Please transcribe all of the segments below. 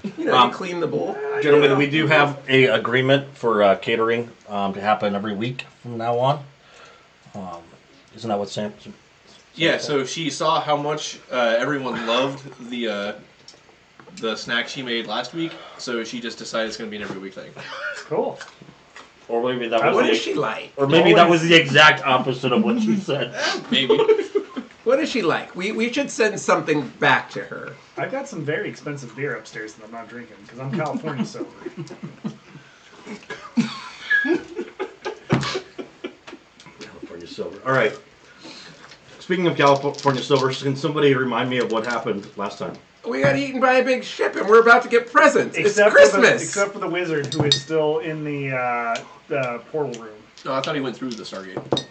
You know, you clean the bowl. Gentlemen, we do have a agreement for catering to happen every week from now on. Isn't that what Sam? Yeah. So she saw how much everyone loved the snack she made last week, so she just decided it's going to be an every week thing. Cool. Or maybe that was. What is she like? Or maybe that was the exact opposite of what she said. Maybe. What is she like? We should send something back to her. I got some very expensive beer upstairs that I'm not drinking because I'm California sober. California silver. All right. Speaking of California silver, can somebody remind me of what happened last time? We got eaten by a big ship, and we're about to get presents. It's Christmas. Except for the wizard, who is still in the portal room. No, I thought he went through the Stargate.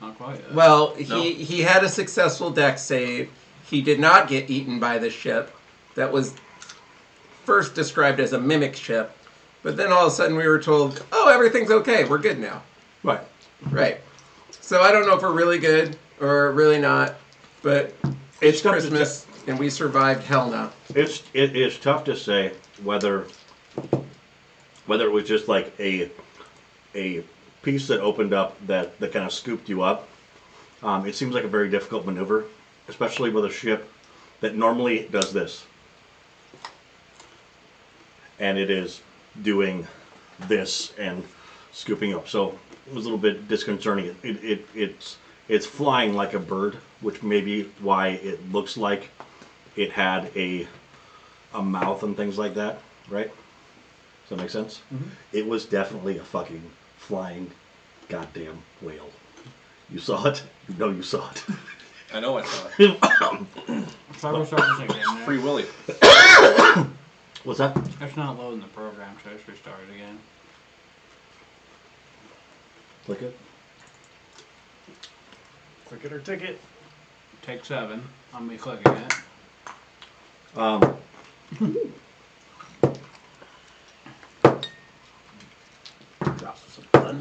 Not quite. Well, he had a successful deck save. He did not get eaten by the ship that was first described as a mimic ship. But then all of a sudden we were told, oh, everything's okay. We're good now. Right. Right. So I don't know if we're really good or really not, but it's Christmas and we survived hell now. It is tough to say whether it was just like a piece that opened up that kind of scooped you up. It seems like a very difficult maneuver, especially with a ship that normally does this. And it is doing this and scooping up. So it was a little bit disconcerting. It's flying like a bird, which may be why it looks like it had a mouth and things like that, right? Does that make sense? Mm-hmm. It was definitely a fucking flying goddamn whale. You saw it? You know you saw it. I know I saw it. Free Willy. What's that? It's not loading the program. Should I just restart it again? Click it. Click it or ticket. Take 7. I'm me clicking it.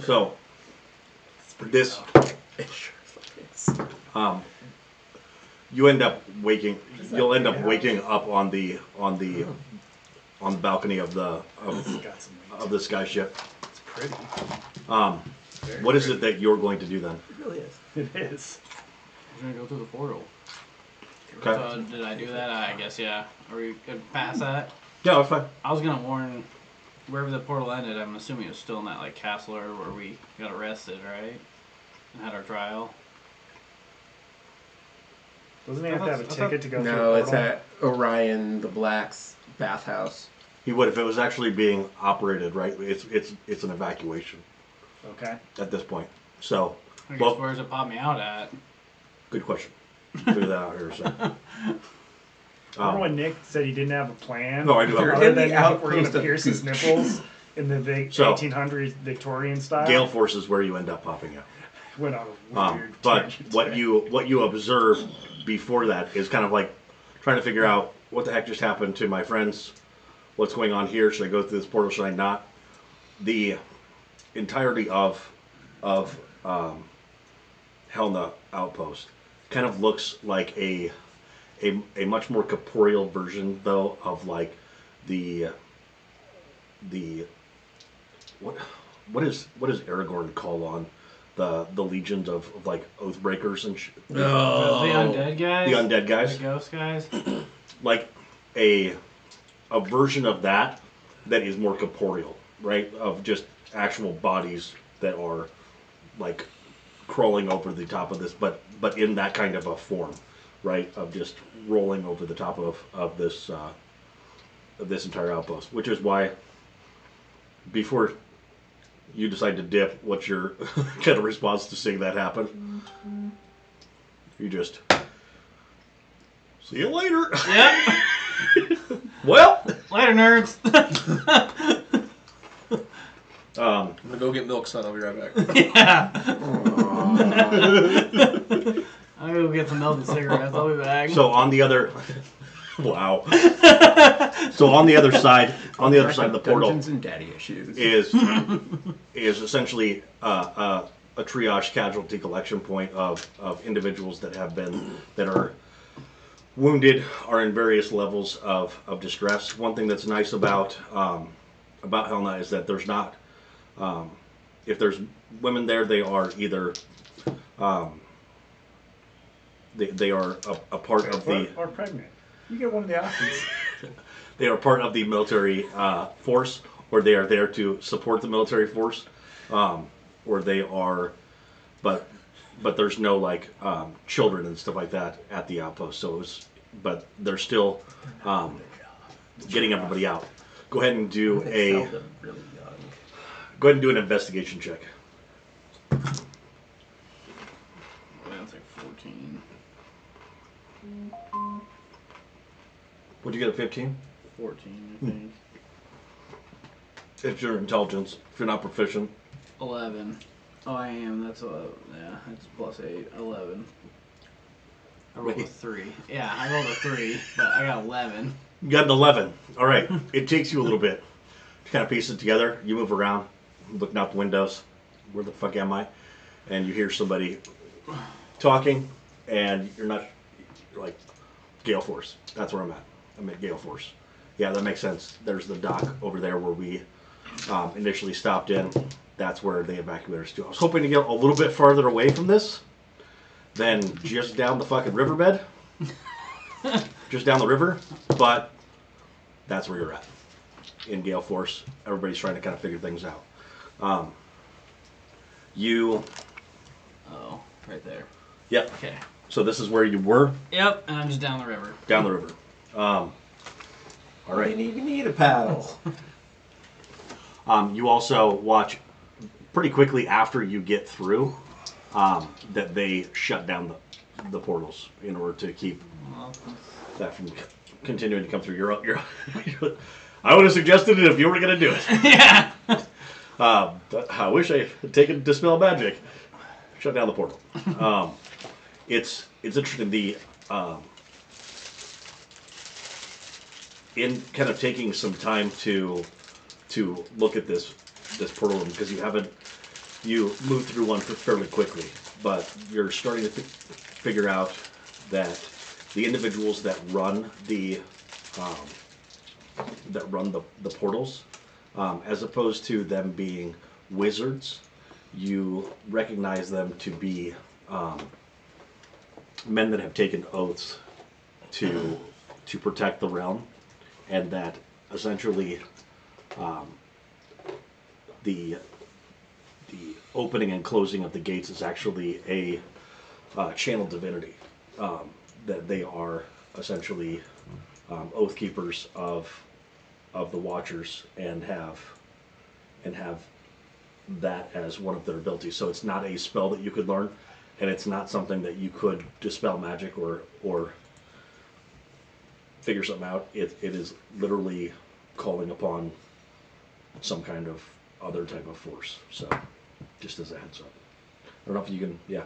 So this you end up waking. You'll end up waking up on the balcony of the sky ship. It's pretty. What is it that you're going to do then? It really is. It is. I'm gonna go through the portal. Okay. So did I do that? I guess yeah. Are we good past that? Yeah, that's fine. I was gonna warn wherever the portal ended. I'm assuming it was still in that like castle or where we got arrested, right? And had our trial. Doesn't he have to have a ticket to go through the No, portal? it's at Orion the Black's bathhouse. He would if it was actually being operated, right? It's an evacuation Okay. at this point. So, I guess where's it pop me out at? good question. Figure that out here in a second. Remember when Nick said he didn't have a plan? No, I do have a You're plan. Other in the than we're outpost going of to the pierce his beach. nipples in the big So- 1800s Victorian style. Galeforce is where you end up popping out. Went on a weird But tangent what there. you observe before that is kind of like trying to figure out what the heck just happened to my friends. What's going on here? Should I go through this portal? Should I not? The entirety of Helna Outpost kind of looks like a much more corporeal version, though, of like the what is Aragorn call on the legions of like Oathbreakers and The undead guys? the undead guys, The ghost guys? like a version of that is more corporeal, right? Of just actual bodies that are like crawling over the top of this, but in that kind of a form, right? Of just rolling over the top of this entire outpost, which is why before you decide to dip, what's your kind of response to seeing that happen? You just see you later. Yep. Well, Later, nerds. I'm gonna go get milk, son. I'll be right back. Yeah. I'm gonna go get some melted cigarettes. I'll be back. so on the other, wow. So on the other side of the portal Dungeons and Daddy issues. is essentially a triage casualty collection point of individuals that are wounded are in various levels of distress. One thing that's nice about Hell Night is that there's not, if there's women there, they are either, they are a part of the... Or pregnant. You get one of the options. They are part of the military force, or they are there to support the military force, or they are, but there's no like children and stuff like that at the outpost. So, but they're still getting everybody out. Go ahead and do They a sell them really young. go ahead and do an investigation check. That's like 14. What'd you get at 15? 14, I think. If you're intelligence, if you're not proficient. 11. Oh, I am. That's that's plus 8. 11. I rolled a Wait. 3. Yeah, I rolled a 3, but I got 11. You got an 11. All right. It takes you a little bit to kind of piece it together. You move around, looking out the windows. Where the fuck am I? And you hear somebody talking, and you're like, Galeforce. That's where I'm at. I'm at Galeforce. Yeah, that makes sense. There's the dock over there where we initially stopped in. That's where they evacuated us to. I was hoping to get a little bit farther away from this than just down the fucking riverbed. Just down the river. But that's where you're at. In Galeforce. Everybody's trying to kind of figure things out. Oh, right there. Yep. Okay. So this is where you were? Yep, and I'm just down the river. Down the river. All right. You didn't even need a paddle. You also watch pretty quickly after you get through that they shut down the portals in order to keep that from continuing to come through. You're I would have suggested it if you were going to do it. Yeah. I wish I had taken Dispel Magic. Shut down the portal. It's interesting. In kind of taking some time to look at this portal room, because you moved through one fairly quickly, but you're starting to figure out that the individuals that run the portals, as opposed to them being wizards, you recognize them to be men that have taken oaths to protect the realm, and that essentially the opening and closing of the gates is actually a channel divinity. That they are essentially oath keepers of the Watchers and have that as one of their abilities. So it's not a spell that you could learn, and it's not something that you could dispel magic or figure something out. It is literally calling upon some kind of other type of force. So just as a heads up. I don't know if you can, yeah.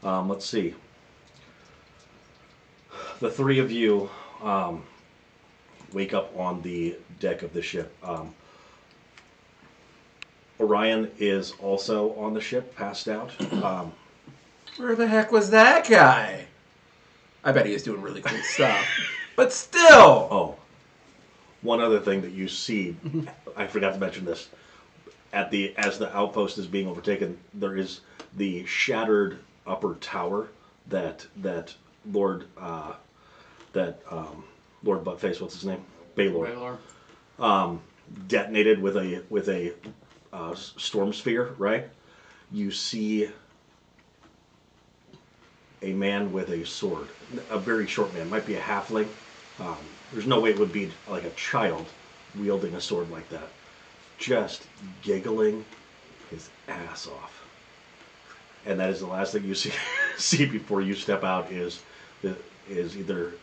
Let's see. The three of you wake up on the deck of the ship. Orion is also on the ship, passed out. Where the heck was that guy? I bet he was doing really cool stuff. But still! Oh, one other thing that you see, I forgot to mention this. As the outpost is being overtaken, there is the shattered upper tower that Lord Buttface, what's his name? Baylor. Detonated with a storm sphere, right? You see a man with a sword, a very short man, might be a halfling. There's no way it would be like a child wielding a sword like that. Just giggling his ass off. And that is the last thing you see before you step out is either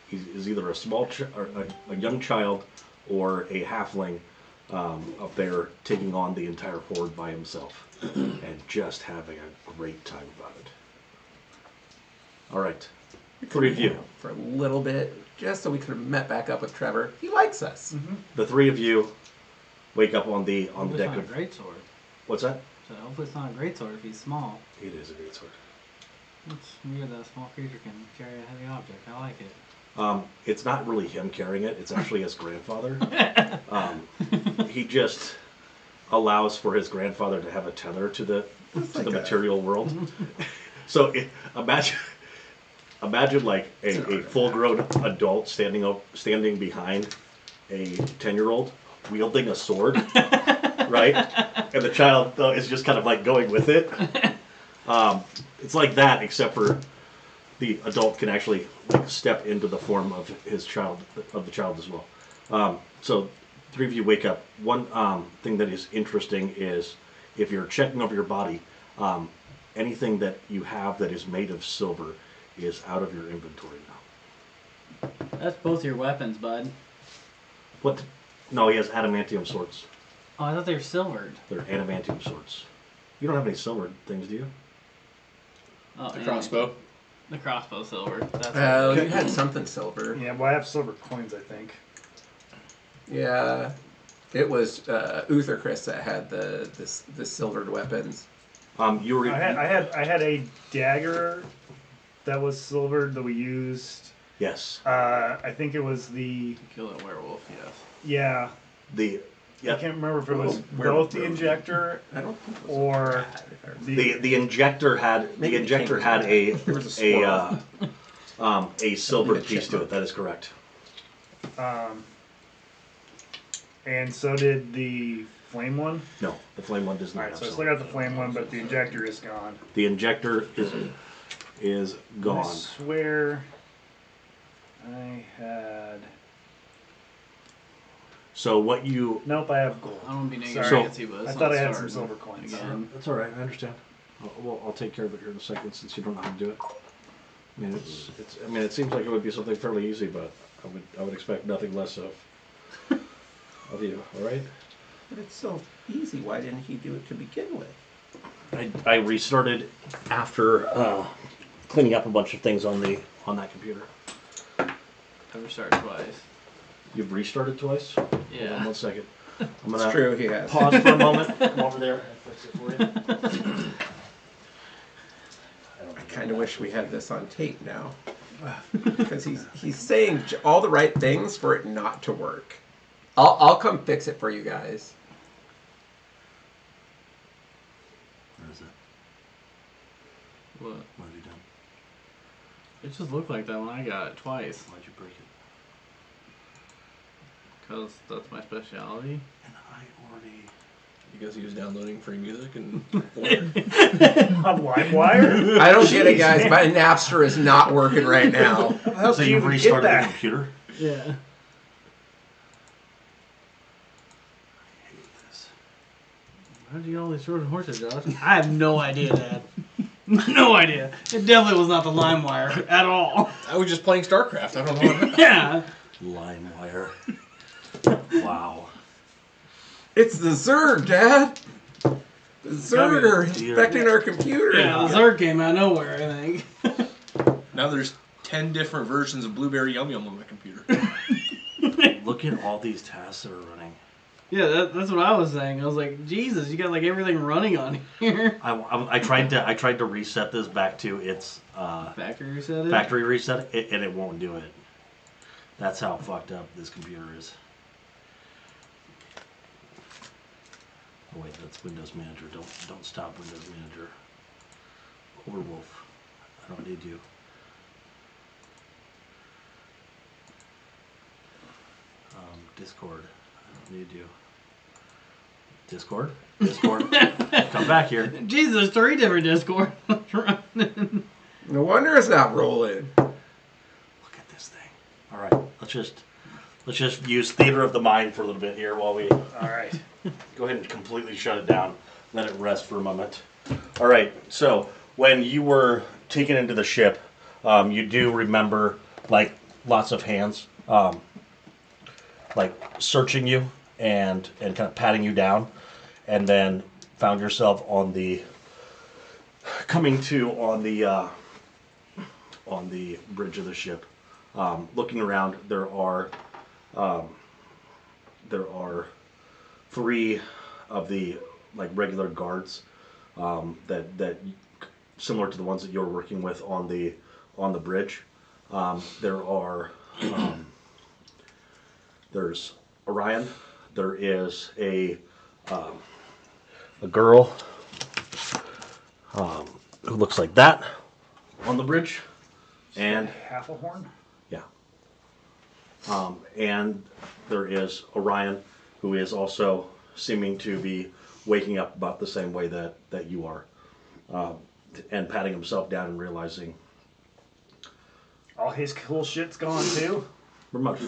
a small or a young child or a halfling up there taking on the entire horde by himself and just having a great time about it. All right, three of you. For a little bit, just so we could have met back up with Trevor. He likes us. Mm-hmm. The three of you wake up on the deck Not a of. great sword. What's that? So hopefully it's not a great sword if he's small. It is a great sword. It's weird that a small creature can carry a heavy object. I like it. It's not really him carrying it. It's actually his grandfather. He just allows for his grandfather to have a tether to the material world. So imagine like a full-grown adult standing behind a 10-year-old wielding a sword, right? And the child though is just kind of like going with it. It's like that, except for the adult can actually like step into the form of the child as well. So 3 of you wake up. One thing that is interesting is if you're checking over your body, anything that you have that is made of silver is out of your inventory now. That's both your weapons, bud. What? No, he has adamantium swords. Oh, I thought they were silvered. They're adamantium swords. You don't have any silver things, do you? Oh, The and crossbow. The crossbow silver. That's Oh, you had something silver. Yeah, well, I have silver coins, I think. Yeah, it was Uther Chris that had the silvered weapons. You were. I had a dagger that was silvered that we used. Yes. I think it was the kill a werewolf. Yes. yeah. The. I can't remember if it was Where both the were we? injector I don't think it was or bad, if I remember. The injector had There was a squirrel. a silver a piece to chipmunk. it. That is correct. and so did the flame one. No, the flame one does not. Alright, have so I still silver. got the flame one, but the injector is gone. The injector is I gone. swear I had So what you? nope, I have gold. I don't want to be negative, Sorry. Nancy, but I it's thought not I had some starting silver coins. again. That's all right. I understand. Well, I'll take care of it here in a second since you don't know how to do it. I mean, it seems like it would be something fairly easy, but I would expect nothing less of you. All right. But it's so easy. Why didn't he do it to begin with? I restarted after cleaning up a bunch of things on that computer. I've restarted twice. You've restarted twice? Hold on Yeah. 1 second. I'm It's gonna true, he has. pause for a moment. Come over there and fix it for you. I kind of wish we had this on tape now. Because he's saying all the right things for it not to work. I'll come fix it for you guys. Where is it? What? What have you done? It just looked like that when I got it twice. Why'd you break it? Because that's my specialty. And I already. Because he was downloading free music and. On LimeWire? I don't get it, guys. My Napster is not working right now. How So did you've even restarted get the that? computer? Yeah. I hate this. How'd you get all these Trojan horses, Josh? I have no idea, Dad. No idea. It definitely was not the LimeWire at all. I was just playing StarCraft. I don't know what. Yeah. LimeWire. Wow. It's the Zerg, Dad. The Zerg are Dear. infecting our computer. Yeah, the Zerg came out of nowhere, I think. Now there's 10 different versions of Blueberry Yum Yum on my computer. Look at all these tasks that are running. Yeah, that's what I was saying. I was like, Jesus, you got like everything running on here. I tried to reset this back to its Factory reset it? factory reset, and it won't do it. That's how fucked up this computer is. Oh wait, that's Windows Manager. Don't stop Windows Manager. Overwolf, I don't need you. Discord, I don't need you. Discord? Come back here. Jesus, there's 3 different Discord running. No wonder it's not rolling. Look at this thing. All right, let's just use theater of the mind for a little bit here while we Alright. go ahead and completely shut it down. Let it rest for a moment. All right. So when you were taken into the ship, you do remember like lots of hands, like searching you and kind of patting you down, and then found yourself on the bridge of the ship. Looking around, there are 3 of the like regular guards that similar to the ones that you're working with on the bridge. There are there's Orion. There is a girl who looks like that on the bridge, and half a horn. yeah, and there is Orion, who is also seeming to be waking up about the same way that you are, and patting himself down and realizing All his cool shit's gone too. we're much.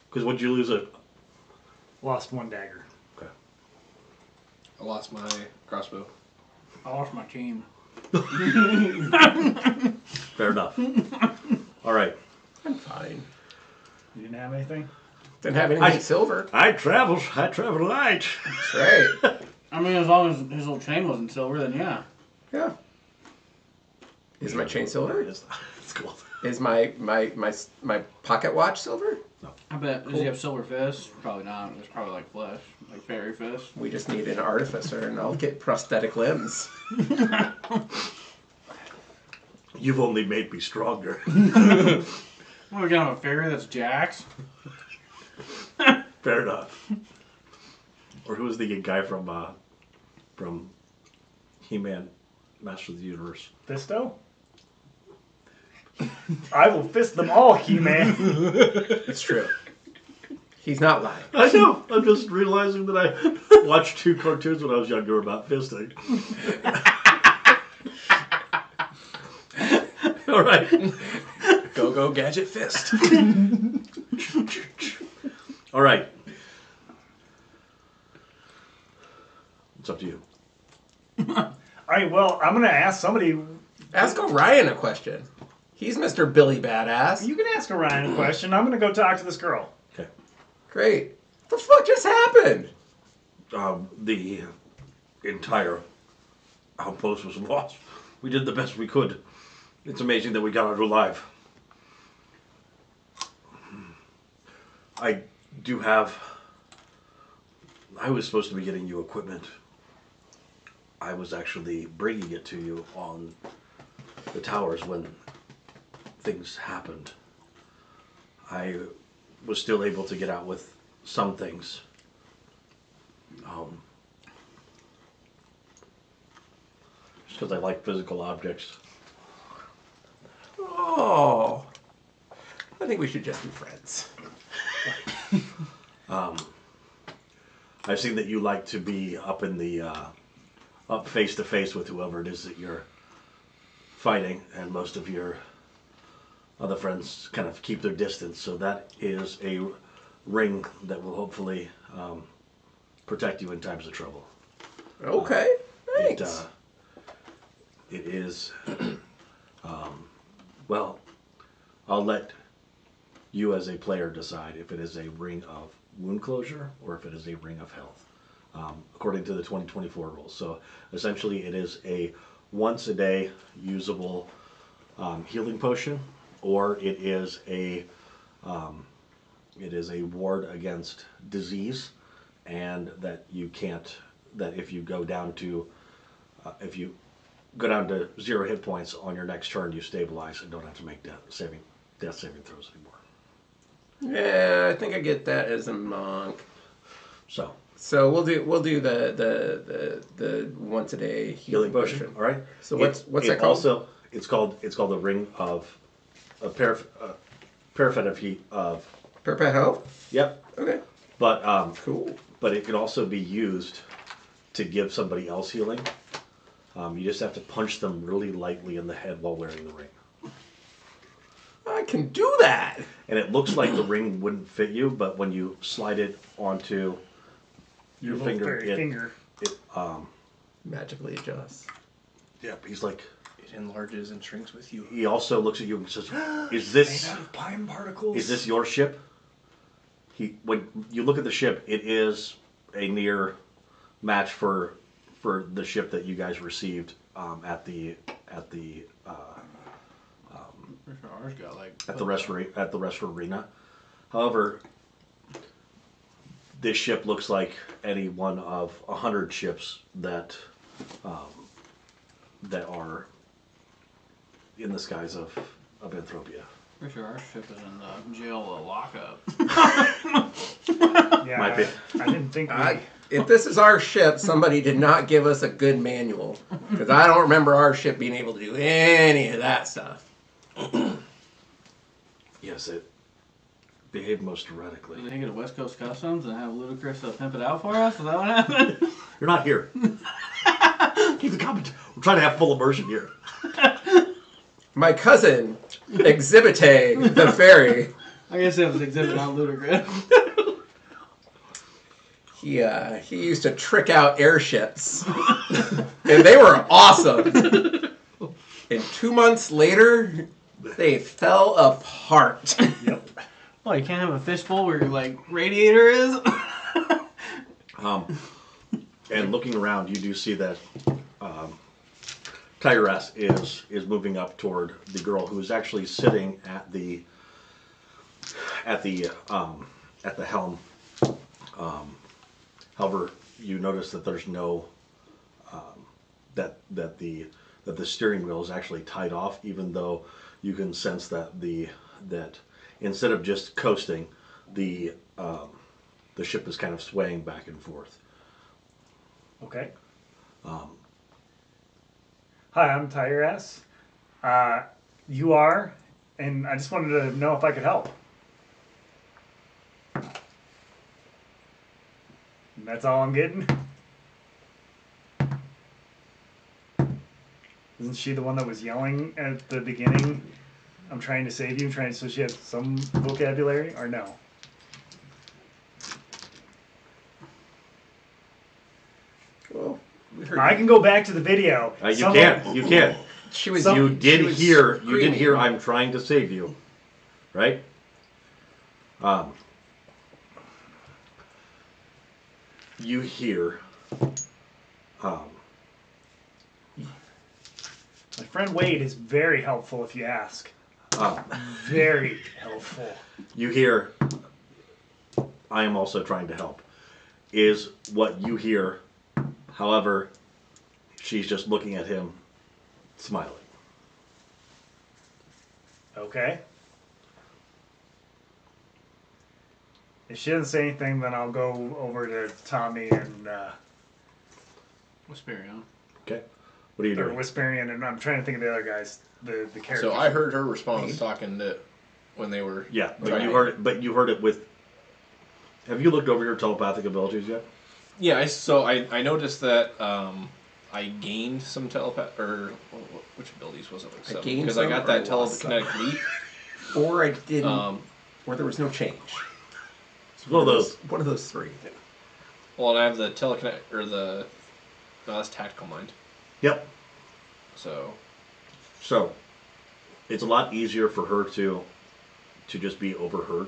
Because would you lose a? Lost one dagger. Okay. I lost my crossbow. I lost my team. Fair enough. All right. I'm fine. You didn't have anything? Didn't have anything silver. I travel light. That's right. I mean, as long as his little chain wasn't silver, then yeah. Yeah. Is my chain silver? It's cool. Is my pocket watch silver? I bet. Does he have silver fists? Probably not. It's probably like flesh, like fairy fists. We just need an artificer, and I'll get prosthetic limbs. You've only made me stronger. What, we gonna have a fairy that's Jax? Fair enough. Or who was the guy from He-Man, Master of the Universe? Fisto? I will fist them all, He-Man. It's true. He's not lying. I know. I'm just realizing that I watched 2 cartoons when I was younger about fisting. All right. Go gadget fist. All right. It's up to you. All right, well, I'm going to ask somebody. Ask Orion a question. He's Mr. Billy Badass. You can ask Orion a question. I'm going to go talk to this girl. Okay. Great. What the fuck just happened? The entire outpost was lost. We did the best we could. It's amazing that we got out alive. I do have... I was supposed to be getting you equipment. I was actually bringing it to you on the towers when things happened. I was still able to get out with some things. Just because I like physical objects. Oh. I think we should just be friends. I've seen that you like to be up in the up face to face with whoever it is that you're fighting, and most of your other friends kind of keep their distance. So that is a ring that will hopefully protect you in times of trouble. Okay. Thanks. It is. Well, I'll let you as a player decide if it is a ring of wound closure or if it is a ring of health, according to the 2024 rules. So essentially it is a once a day usable healing potion, or it is a ward against disease, and that you can't, that if you go down to 0 hit points on your next turn, you stabilize and don't have to make death saving throws anymore. Yeah, I think I get that as a monk. So we'll do the once a day healing potion. All right. So what's that called? Also, it's called the ring of a parapet of heat of. Perpet health? Yep. Okay. But Cool. But it can also be used to give somebody else healing. You just have to punch them really lightly in the head while wearing the ring. I can do that. And it looks like the ring wouldn't fit you, but when you slide it onto your finger, it Magically adjusts. yeah, he's like, It enlarges and shrinks with you. he also looks at you and says, "Is this Made out of pine particles. is this your ship?" When you look at the ship, it is a near match for the ship that you guys received at the Pretty sure ours got like. at the rest arena. However, this ship looks like any one of 100 ships that that are in the skies of Anthropia. Pretty sure our ship is in the jail lockup. Yeah, Might be. I didn't think we... If this is our ship, somebody did not give us a good manual. Because I don't remember our ship being able to do any of that stuff. Yes, it behaved most erratically. Did they get a West Coast Customs and have Ludacris pimp it out for us? Is that what happened? You're not here. Keep the comment. We're trying to have full immersion here. My cousin, Exhibite the Fairy, I guess it was Exhibit, not Ludacris. he used to trick out airships. And they were awesome. And 2 months later, they fell apart. Yep. Oh, you can't have a fishbowl where your like radiator is? And looking around, you do see that Tyryeras is moving up toward the girl who is actually sitting at the helm. However, you notice that there's no that the steering wheel is actually tied off, even though you can sense that that instead of just coasting, the ship is kind of swaying back and forth. Okay. Hi, I'm Tyryeras. You are, and I just wanted to know if I could help. And that's all I'm getting? Isn't she the one that was yelling at the beginning? I'm trying to save you, so she has some vocabulary, or no? Well, we heard I can go back to the video. You can. She was. You she did was hear. You did screaming. hear. I'm trying to save you, right? You hear. My friend Wade is very helpful if you ask. Very helpful. You hear. I am also trying to help. Is what you hear. However, she's just looking at him, smiling. Okay. If she doesn't say anything, then I'll go over to Tommy and Wisperion. Okay. What are you or doing? Wisperion, and I'm trying to think of the other guys, the characters. So I heard her response talking to when they were. Yeah, but trying you to- heard it. But you heard it with. Have you looked over your telepathic abilities yet? Yeah, I noticed that I gained some which abilities was it? Like seven? gained Because I some got or that lost some? telekinetic leap. Or I didn't. Um, Or there was no change. It's one of those. One of those three. well, and I have the telekinetic no, that's tactical mind. Yep. So So, it's a lot easier for her to just be overheard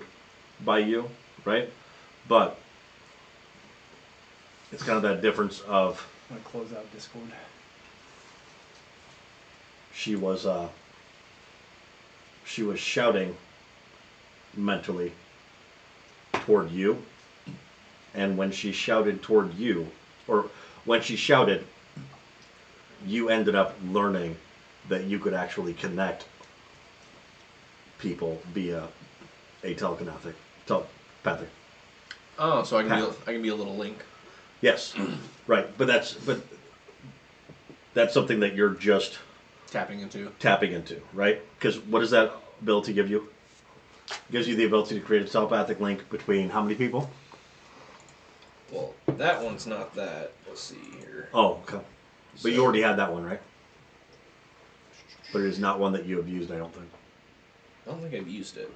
by you, right? But it's kind of that difference of I'm gonna close out Discord. she was shouting mentally toward you, and when she shouted toward you, or when she shouted, you ended up learning that you could actually connect people via a telepathic. oh, so I can be a little link. Yes, right. But that's something that you're just Tapping into. tapping into, right? Because what does that ability give you? It gives you the ability to create a telepathic link between how many people? Well, that one's not that. Let's see here. Oh, okay. But you So- already had that one, right? But it is not one that you have used, I don't think. I don't think I've used it.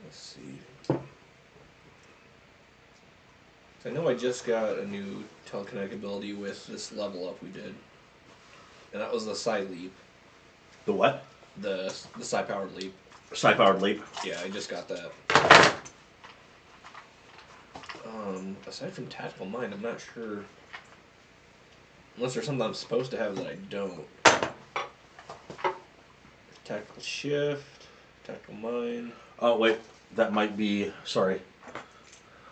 Let's see. I know I just got a new telekinetic ability with this level up we did. And that was the Psi Leap. The what? The Psi Powered Leap. Psi-powered leap. Yeah, I just got that. Aside from Tactical Mind, I'm not sure. Unless there's something I'm supposed to have that I don't. Tactical Shift, Tactical Mind. Oh, wait. That might be... Sorry.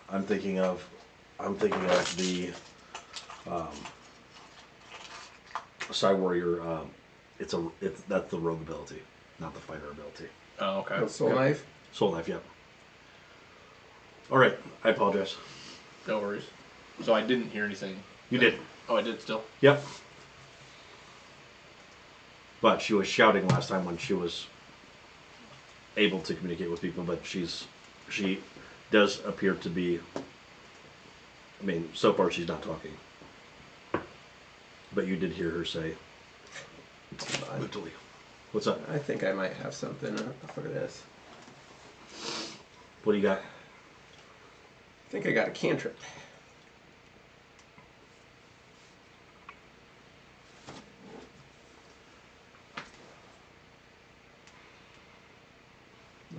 I'm thinking of I'm thinking of the Side Warrior. That's the rogue ability, not the fighter ability. Oh, okay. Oh, Soul Yep. Knife. Soul Knife, yep. All right, I apologize. No worries. So I didn't hear anything. You did. Oh, I did still. Yep. But she was shouting last time when she was able to communicate with people, but she does appear to be, I mean, so far she's not talking. But you did hear her say, mentally. What's up? I think I might have something for this. What do you got? I think I got a cantrip.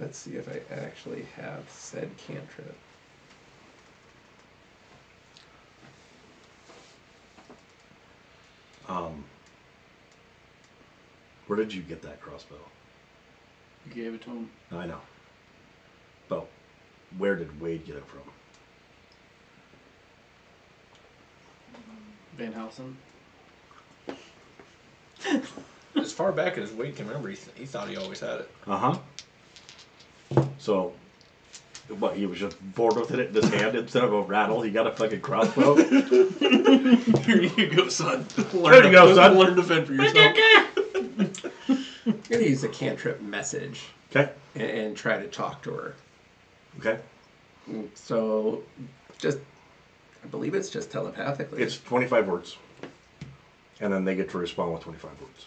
Let's see if I actually have said cantrip. Where did you get that crossbow? You gave it to him. I know. But where did Wade get it from? Van Helsing. As far back as Wade can remember, he thought he always had it. Uh-huh. So, what, he was just bored with it in his hand instead of a rattle? He got a fucking crossbow? Here you go, son. There you go, son. Learn to fend for yourself. I'm going to use a cantrip message Okay. and try to talk to her. Okay. So, I believe it's just telepathically. It's 25 words. And then they get to respond with 25 words.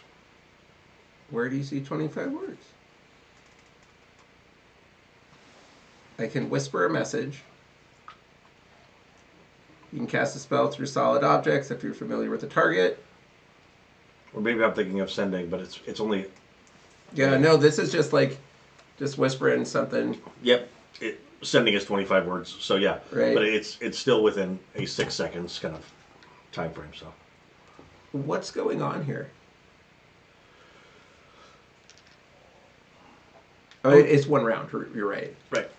Where do you see 25 words? I can whisper a message. You can cast a spell through solid objects if you're familiar with the target. Or maybe I'm thinking of sending, but it's only... Yeah, no, this is just whispering something. Yep. Sending is 25 words, so yeah. Right. But it's still within a 6 seconds kind of time frame, so... What's going on here? Oh, it's one round. You're right. Right.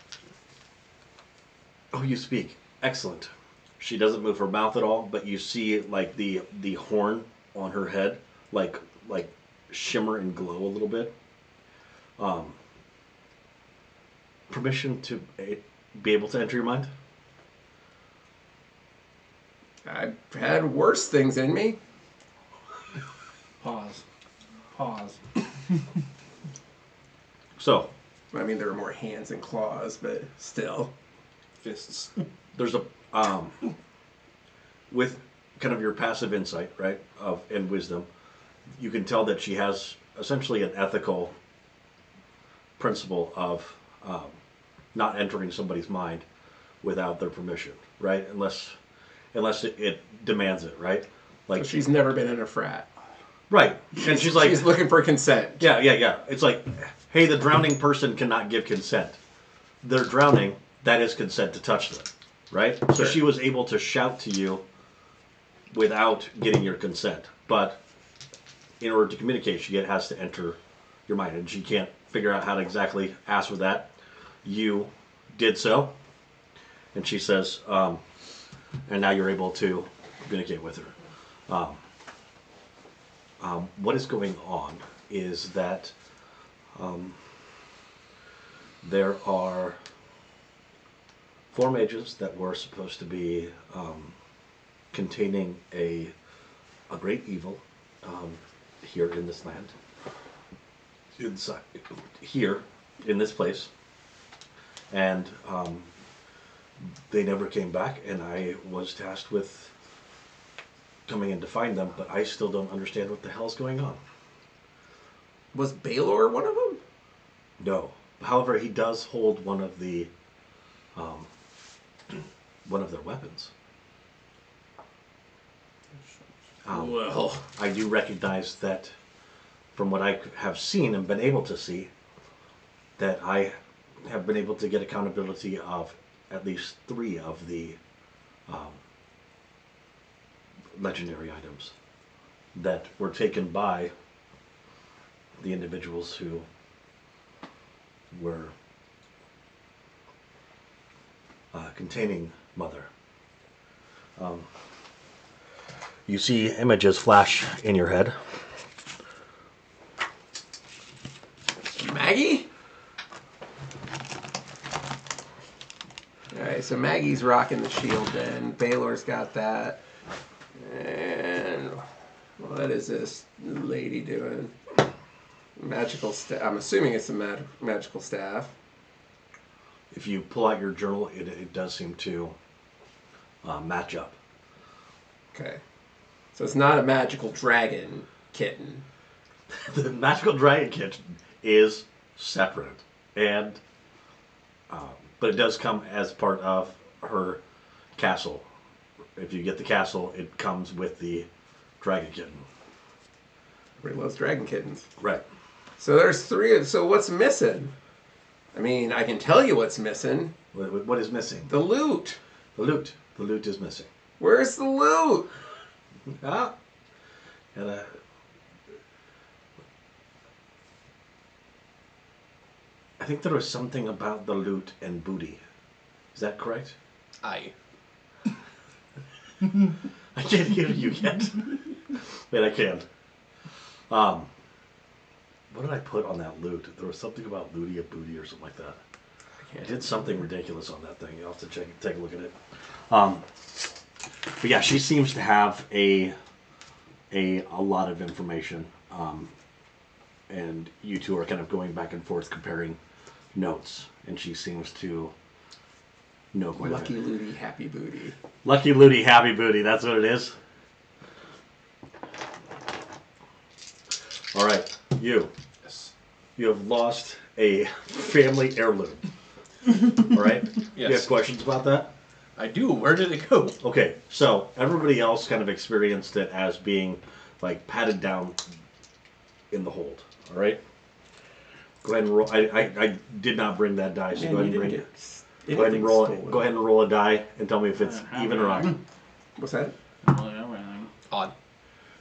Oh, you speak. Excellent. She doesn't move her mouth at all, but you see like the horn on her head, like shimmer and glow a little bit. Permission to be able to enter your mind? I've had worse things in me. Pause. Pause. So, I mean, there are more hands and claws, but still. Fists. there's a with kind of your passive insight, right, and wisdom, you can tell that she has essentially an ethical principle of not entering somebody's mind without their permission, right? Unless it demands it, right? Like So she's never been in a frat. right, and she's like, she's looking for consent. yeah. It's like, hey, the drowning person cannot give consent. They're drowning. That is consent to touch them, right? So Sure. she was able to shout to you without getting your consent. But in order to communicate, she has to enter your mind, and she can't figure out how to exactly ask for that. You did so, and she says, and now you're able to communicate with her. What is going on is that there are 4 mages that were supposed to be containing a great evil here in this land, inside here in this place, and they never came back, and I was tasked with coming in to find them, but I still don't understand what the hell's going on. Was Baylor one of them? No. However, he does hold one of their weapons. Well, I do recognize that, from what I have seen and been able to see, that I have been able to get accountability of at least 3 of the legendary items that were taken by the individuals who were containing Mother. You see images flash in your head. Maggie? Alright, so Maggie's rocking the shield then. Baylor's got that. And what is this lady doing? Magical staff. I'm assuming it's a magical staff. If you pull out your journal, it does seem to match up. Okay. So it's not a magical dragon kitten. The magical dragon kitten is separate, and but it does come as part of her castle. If you get the castle, it comes with the dragon kitten. Everybody loves dragon kittens. Right. So there's three. So what's missing? I mean, I can tell you what's missing. What is missing? The loot. The loot. The loot is missing. Where's the loot? Ah. And I think there was something about the loot and booty. Is that correct? Aye. I can't hear you yet. Wait, I can't. What did I put on that loot? There was something about looty a booty or something like that. I did something ridiculous on that thing. You'll have to take a look at it. But yeah, she seems to have a lot of information, and you two are kind of going back and forth comparing notes, and she seems to know quite Lucky a bit. Looty, happy booty. Lucky Looty, happy booty. That's what it is. All right, you. Yes. You have lost a family heirloom. All right. Yes. You have questions about that? I do. Where did it go? Okay, so everybody else kind of experienced it as being like patted down in the hold. All right. Go ahead and roll. I did not bring that die, so Man, go ahead you and bring didn't it. get Go ahead and anything roll. stolen. Go ahead and roll a die and tell me if it's even or odd. What's that? I don't really know anything. Odd.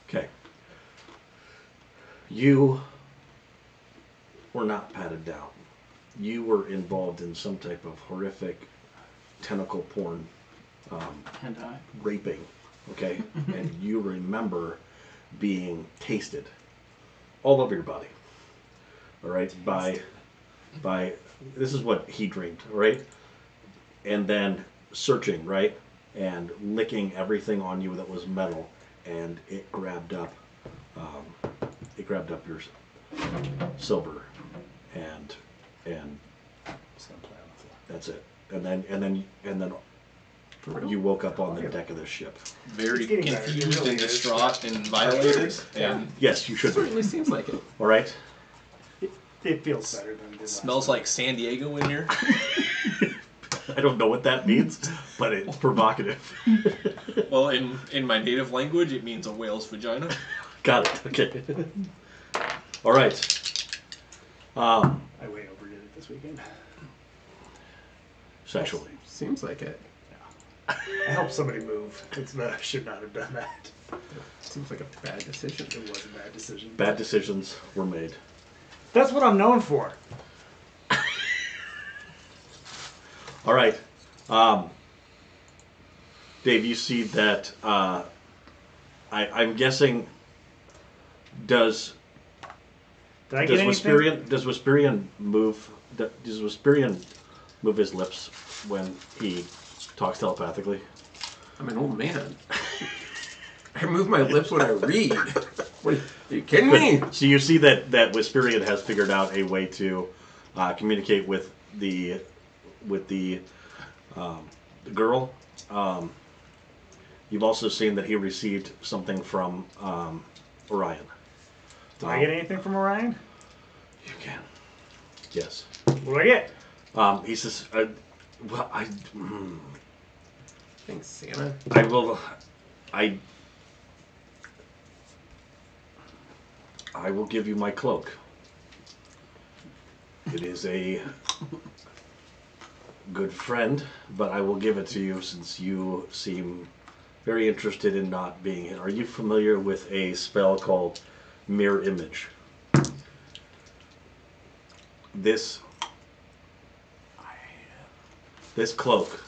Okay. You were not patted down. You were involved in some type of horrific tentacle porn Hentai. raping, okay? And you remember being tasted all over your body, all right? By this is what he dreamed, right? And then searching, right? And licking everything on you that was metal, and it grabbed up your silver, and that's it. And then you woke up on the deck of the ship. Very It's getting better. It confused really and is. distraught and violated. And Yes, you should be. Certainly seems like it. All right. It feels better than it did last smells time. like San Diego in here. I don't know what that means, but it's provocative. Well, in my native language, it means a whale's vagina. Got it. Okay. All right. I way overdid it this weekend. Sexually. Seems like it. I helped somebody move. I should not have done that. Seems like a bad decision. It was a bad decision. Bad decisions were made. That's what I'm known for. All right. Dave, you see that I'm guessing does Did I get anything? Does Wisperian move his lips when he talks telepathically? I'm an old man. I move my lips when I read. What, are you kidding me? So you see that Wisperian has figured out a way to communicate with the girl. You've also seen that he received something from Orion. Did I get anything from Orion? You can. Yes. What do I get? He says, well, Thanks, Santa. I will give you my cloak. It is a good friend, but I will give it to you since you seem very interested in not being it. Are you familiar with a spell called Mirror Image? This cloak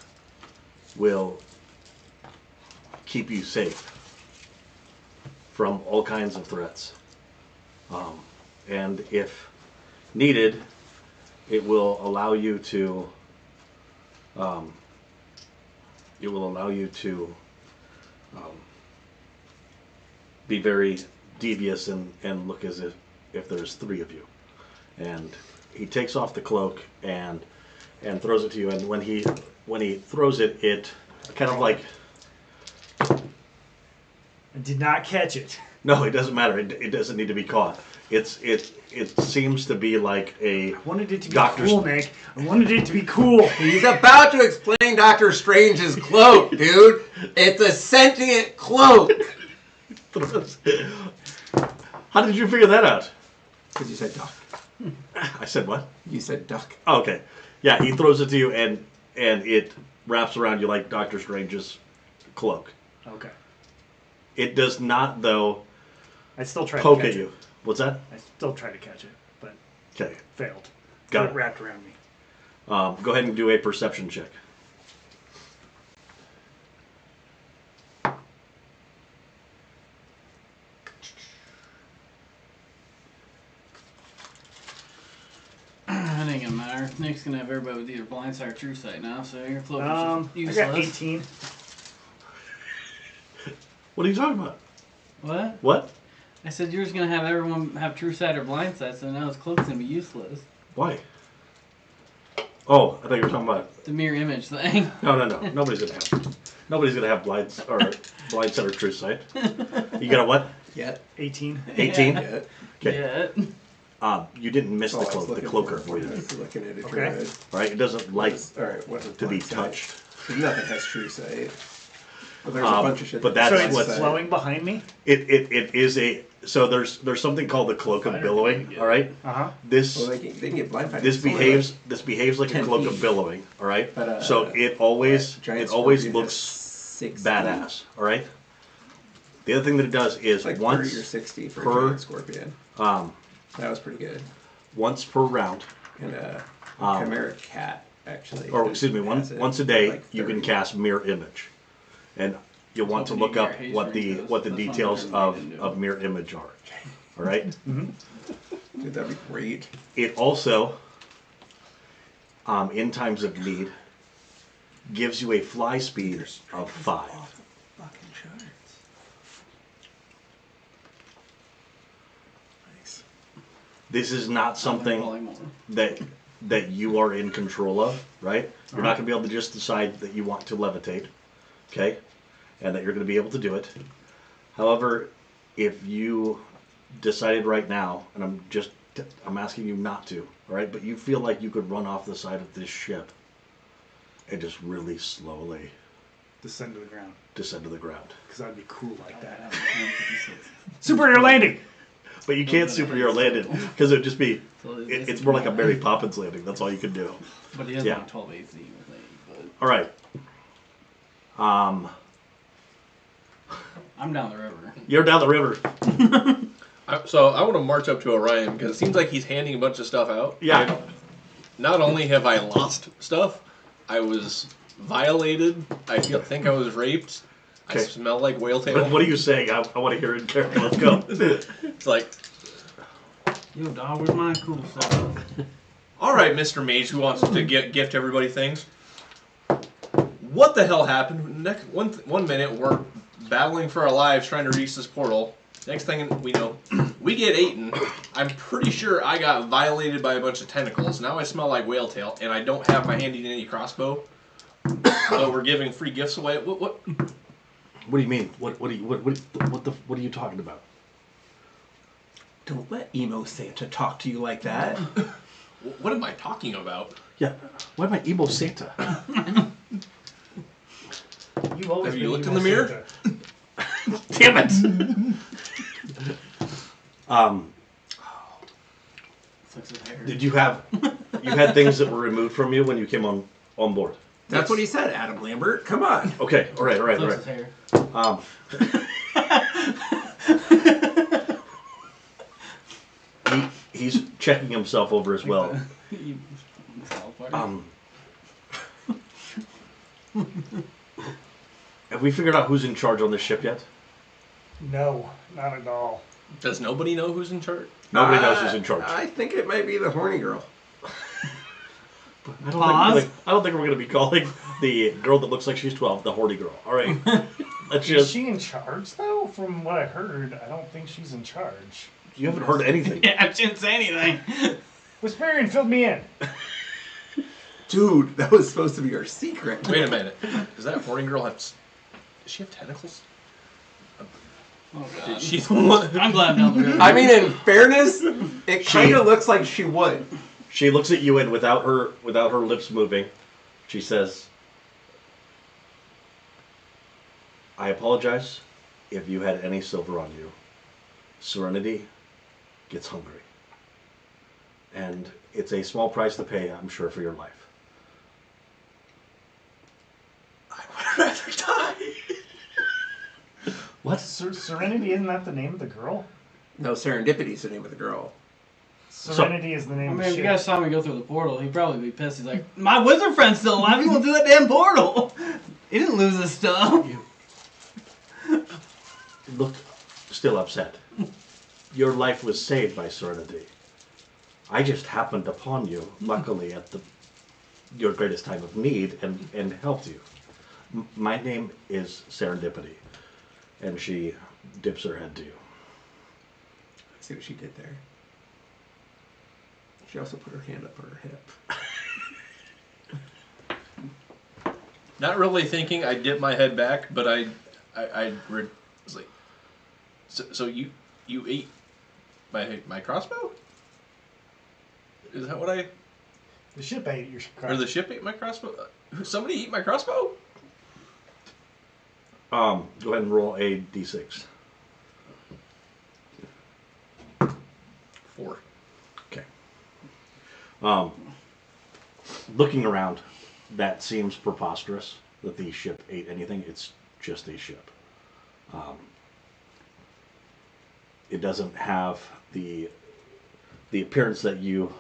will keep you safe from all kinds of threats. And if needed, it will allow you to be very devious and look as if there's 3 of you. And he takes off the cloak and throws it to you. And when he throws it, it kind of like, I did not catch it. no, it doesn't matter. It doesn't need to be caught. It seems to be like a I wanted it to be Doctor's- cool, Nick. I wanted it to be cool. He's about to explain Doctor Strange's cloak, dude. It's a sentient cloak. How did you figure that out? Because you said duck. I said what? You said duck. Oh, okay. Yeah, he throws it to you and it wraps around you like Doctor Strange's cloak. Okay. It does not, though, I still tried poke to catch at it. you. What's that? I still tried to catch it, but Okay. failed. Got It it. wrapped around me. Go ahead and do a perception check. That ain't gonna matter. Nick's gonna have everybody with either blind sight or true sight now, so your cloak is I useless. got 18. What are you talking about? What? What? I said yours gonna have everyone have true sight or blind sight, so now his cloak's gonna be useless. Why? Oh, I thought you were talking about. The mirror image thing. No. Nobody's gonna have blind sight or true sight. You got a what? Yet. 18. 18. Yet. Okay. Yeah. You didn't miss the Oh, I was cloak. The looking cloak for are for you. I was looking at it. Okay. Good. All right. It doesn't like All right. What is to be blind sight? touched. Nothing has true sight. Well, there's a bunch of shit. but that that's So has it's what- flowing behind me? It is a. So there's something called the cloak of billowing. All right. Uh-huh. This Well, they can get blind this behaves like a 10 cloak feet. of billowing. All right. But, So it always Giant looks scorpion has 60. badass. All right. The other thing that it does is It's like 30 or once 60 for per- a giant scorpion. That was pretty good. once per round, And a chimera cat, actually. or excuse me, once a day, Like you can 30. cast mirror image, and you'll want to Hoping look you up get your what haze the rings, what the that's what details I'm of gonna do. of mirror image are. All right. Dude, that'd be great. It also, in times of need, gives you a fly speed of 5. Off the fucking charts. Nice. This is not something Probably more. that you are in control of, right? You're not going to be able to just decide that you want to levitate, okay? And that you're going to be able to do it. However, if you decided right now, and I'm asking you not to, all right? But you feel like you could run off the side of this ship and just really slowly Descend to the ground. descend to the ground. Because that'd be cool like that. 156. Superhero landing! But you can't superhero land it because it'd just be, So it's more like a Mary Poppins landing. That's all you can do. But he has Yeah. like 12 AC with me, but All right. I'm down the river. You're down the river. So I want to march up to Orion because it seems like he's handing a bunch of stuff out. Yeah. And not only have I lost stuff, I was violated. I think I was raped. I Okay. smell like whale tail. But what are you saying? I want to hear it in character. Let's go. It's like, Yo, dog, where's my cool stuff? all right, Mr. Mage, who wants to gift everybody things? What the hell happened? Next one minute we're battling for our lives trying to reach this portal. Next thing we know, we get eaten. I'm pretty sure I got violated by a bunch of tentacles. Now I smell like whale tail, and I don't have my handy dandy crossbow. So we're giving free gifts away. What? What do you mean? What are you talking about? Don't let emo Santa talk to you like that. What am I talking about? Yeah. Why am I emo Santa? You've always Have you been looked in emo the mirror? Santa. Damn it! Sucks his hair. Did you had things that were removed from you when you came on board? That's what he said, Adam Lambert. Come on. Okay. All right. Sucks his hair. He's checking himself over as well. You- South Park. Have we figured out who's in charge on this ship yet? No, not at all. Does nobody know who's in charge? Nobody knows who's in charge. I think it might be the horny girl. Paws? I don't think we're going to be calling the girl that looks like she's 12 the horny girl. All right. Let's Is just. she in charge, though? From what I heard, I don't think she's in charge. You haven't heard anything. Yeah, she didn't say anything. Whisperian filled me in. Dude, that was supposed to be our secret. Wait a minute. Does that horny girl have... Does she have tentacles? Oh, Did God. she the one... I'm glad I'm down I mean, in fairness, it kind of looks like she would. She looks at you and without her lips moving, she says, I apologize if you had any silver on you. Serenity gets hungry. And it's a small price to pay, I'm sure, for your life. I would rather die. What? Serenity, isn't that the name of the girl? No, Serendipity's the name of the girl. Serenity is the name I of mean, the if you ship. guys saw me go through the portal, he'd probably be pissed. He's like, my wizard friend's still alive. He went through that damn portal. He didn't lose his stuff. You looked still upset. Your life was saved by Serenity. I just happened upon you, luckily, at your greatest time of need and helped you. My name is Serendipity. And she dips her head to you. See what she did there? She also put her hand up her hip. Not really thinking. I dipped my head back, but I was like, so you ate my crossbow? Is that what I... The ship ate your Or the ship ate my crossbow? Somebody eat my crossbow? Go ahead and roll a d6. 4. Okay. Looking around, that seems preposterous that the ship ate anything. It's just a ship. It doesn't have the appearance that you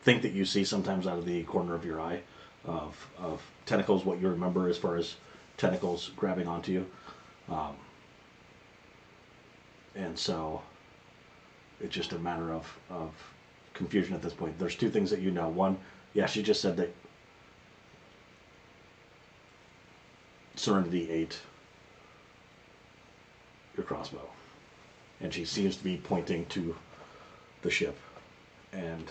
think that you see sometimes out of the corner of your eye of tentacles, what you remember as far as tentacles grabbing onto you. And so it's just a matter of confusion at this point. There's two things that you know. One, yeah, she just said that Serenity ate your crossbow. And she seems to be pointing to the ship. And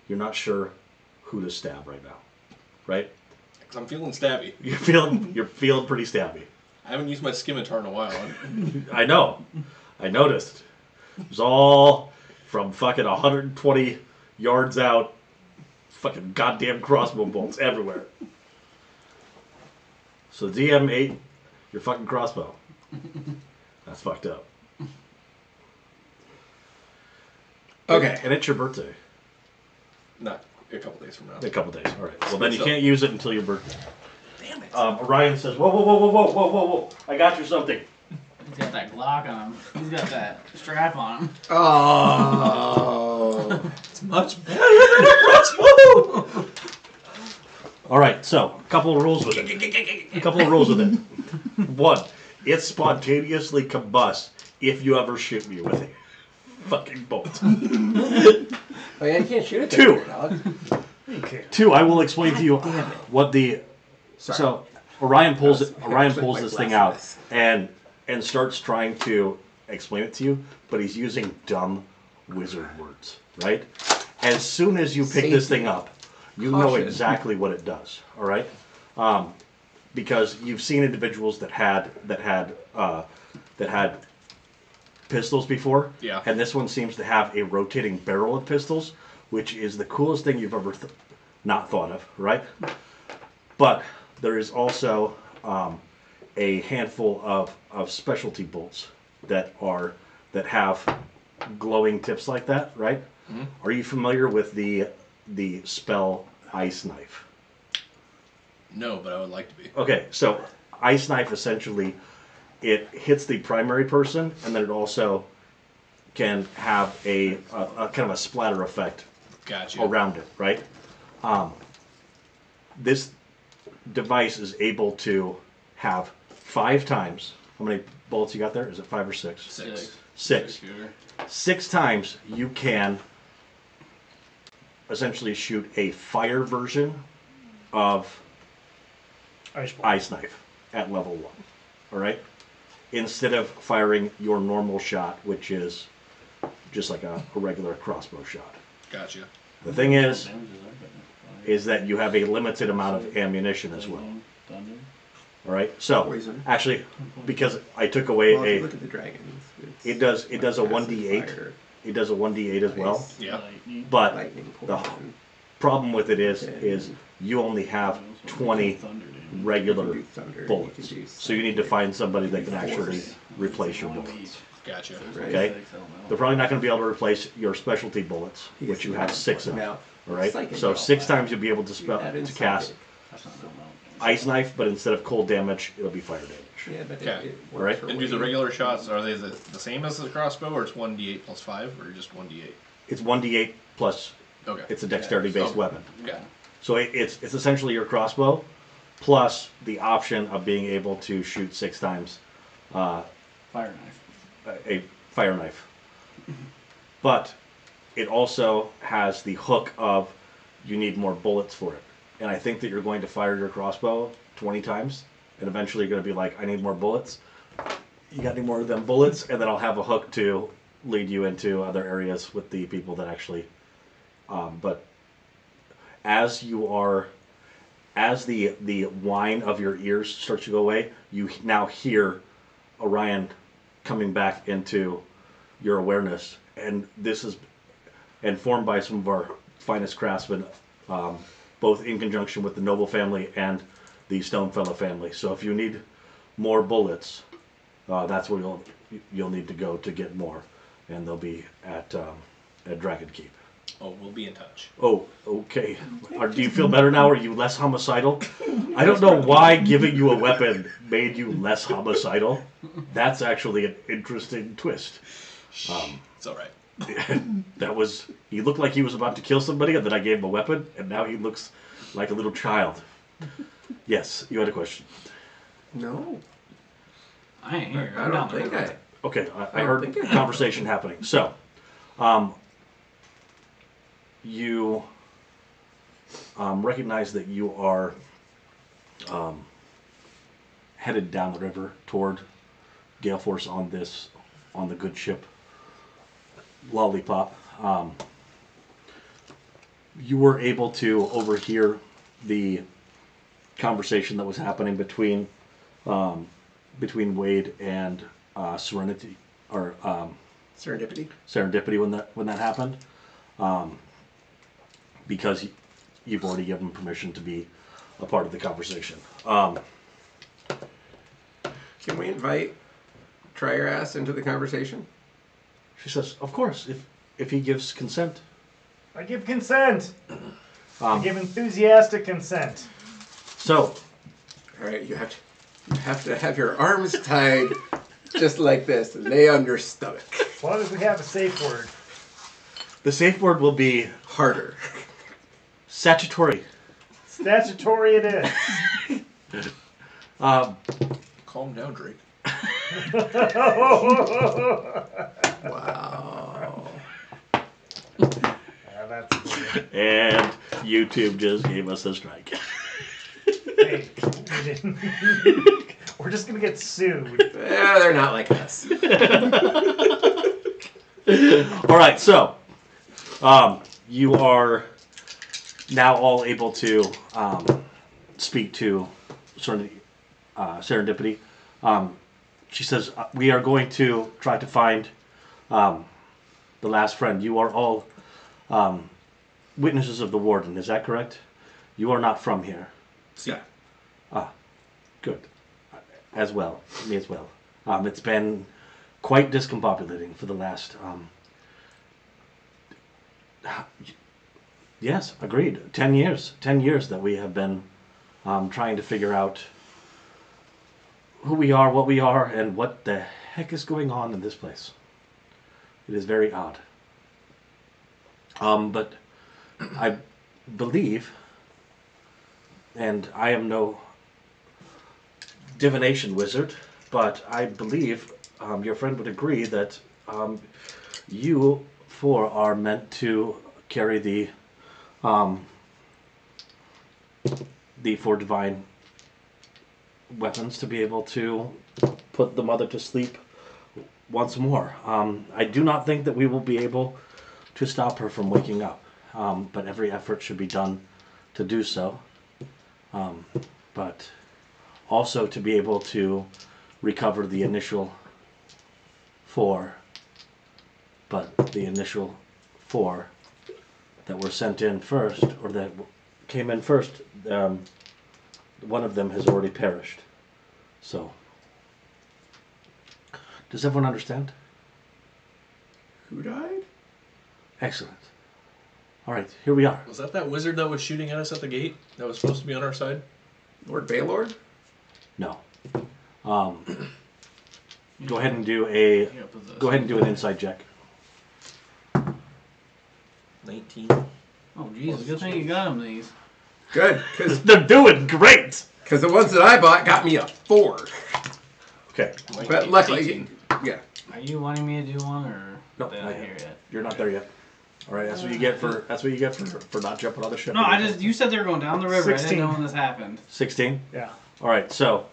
you're not sure who to stab right now, right? Because I'm feeling stabby. You're feeling pretty stabby. I haven't used my scimitar in a while. I know. I noticed. It was all from fucking 120 yards out. Fucking goddamn crossbow bolts everywhere. So DM ate your fucking crossbow. That's fucked up. Okay. And it's your birthday. Not a couple days from now. In a couple days. All right. Well, then you can't use it until your birthday. Damn it. Orion says, whoa, whoa, whoa, whoa, whoa, whoa, whoa, whoa. I got you something. He's got that Glock on him. He's got that strap on him. Oh. It's much better than a crossbow. All right. So, a couple of rules with it. One, it spontaneously combusts if you ever shoot me with a fucking bolt. Oh yeah, you can't shoot it. Two. There, dog. Okay. Two, I will explain to you what the... Sorry. So, Orion pulls That's this my thing out blasphemous. and starts trying to explain it to you, but he's using dumb wizard words, right? As soon as you pick this thing up, you know Caution. exactly what it does, all right? Because you've seen individuals that had pistols before, Yeah. and this one seems to have a rotating barrel of pistols, which is the coolest thing you've ever not thought of, right? But there is also a handful of specialty bolts that have glowing tips like that, right? Mm-hmm. Are you familiar with the spell Ice Knife? No, but I would like to be. Okay, so Ice Knife essentially, it hits the primary person, and then it also can have a kind of a splatter effect Gotcha. around it, right? This device is able to have 5 times. How many bullets you got there? Is it 5 or 6? 6. 6. Shooter. 6 times you can essentially shoot a fire version of ice knife at level 1. All right? Instead of firing your normal shot, which is just like a regular crossbow shot. Gotcha. The thing is that you have a limited amount of ammunition as well. Thunder. All right? So, Poison. actually, because I took away Well, if you a... look at the dragons. It does a acid, 1d8. fire, It does a 1d8 as well. ice, Yeah. Lightning. But lightning, the poison. problem with it is you only have 20 Thunder, dude. You regular can do thunder, you bullets. can do So you need to find somebody that can Force. actually replace your bullets. Gotcha. Right? Okay? 6 elemental. They're probably not going to be able to replace your specialty bullets, which you have 6 of. Now, All right? psychic So roll. 6 times you'll be able to, That is to cast psychic. That's not elemental. ice knife, but instead of cold damage, it'll be fire damage. Yeah, but Okay. it All right. works for And do the weight. regular shots, are they the same as the crossbow, or it's 1d8 plus 5, or just 1d8? It's 1d8 plus, Okay. it's a dexterity-based Okay. weapon. Okay. So it's essentially your crossbow, plus the option of being able to shoot 6 times Fire knife. a fire knife. But it also has the hook of you need more bullets for it. And I think that you're going to fire your crossbow 20 times, and eventually you're going to be like, I need more bullets. You got any more of them bullets? And then I'll have a hook to lead you into other areas with the people that actually... but as the whine of your ears starts to go away, you now hear Orion coming back into your awareness, and this is informed by some of our finest craftsmen, both in conjunction with the Noble family and the Stonefellow family. So if you need more bullets, that's where you'll need to go to get more, and they'll be at Dragon Keep. Oh, we'll be in touch. Oh, okay. Do you feel better now? Are you less homicidal? I don't know why giving you a weapon made you less homicidal. That's actually an interesting twist. It's all right. He looked like he was about to kill somebody, and then I gave him a weapon, and now he looks like a little child. Yes, you had a question. No. I ain't here. I I'm don't down the think river. Okay, I don't heard think I have conversation happening. So, you recognize that you are headed down the river toward Galeforce on the good ship Lollipop. You were able to overhear the conversation that was happening between Wade and Serendipity when that happened, because you've already given permission to be a part of the conversation. Can we invite Tyryeras into the conversation? She says, "Of course, if he gives consent." I give consent. I give enthusiastic consent. So, All right, you have to have your arms tied just like this. Lay on your stomach. As long as we have a safe word. the safe word will be Harder. statutory. Statutory it is. Calm down, Drake. Wow. Yeah, that's good. And YouTube just gave us a strike. Hey, we didn't. We're just gonna get sued. They're not like us. All right, so you are now all able to speak to Serendipity. She says, we are going to try to find the last friend. You are all witnesses of the Warden, is that correct? You are not from here. Yeah. Good. As well. Me as well. It's been quite discombobulating for the last... yes, agreed. 10 years. 10 years that we have been trying to figure out who we are, what we are, and what the heck is going on in this place. It is very odd. But I believe and I am no divination wizard, but I believe your friend would agree that you four are meant to carry the four divine weapons to be able to put the mother to sleep once more. I do not think that we will be able to stop her from waking up, but every effort should be done to do so. But also to be able to recover the initial four, but the initial four that were sent in first, or that came in first, one of them has already perished. So, does everyone understand? Who died? Excellent. All right, here we are. Was that wizard that was shooting at us at the gate? That was supposed to be on our side? Lord Baylord? No. Go ahead and do an insight check. 19. Oh, Jesus, good thing you got him these. Good, because They're doing great. the ones that I bought got me a 4. Okay. But luckily, 18. yeah. Are you wanting me to do one, or No, they're not not yet. here yet? You're not there yet. All right, that's what you get for not jumping on the ship. No, you said they were going down the river. I 16. didn't know when this happened. 16. Yeah. All right, so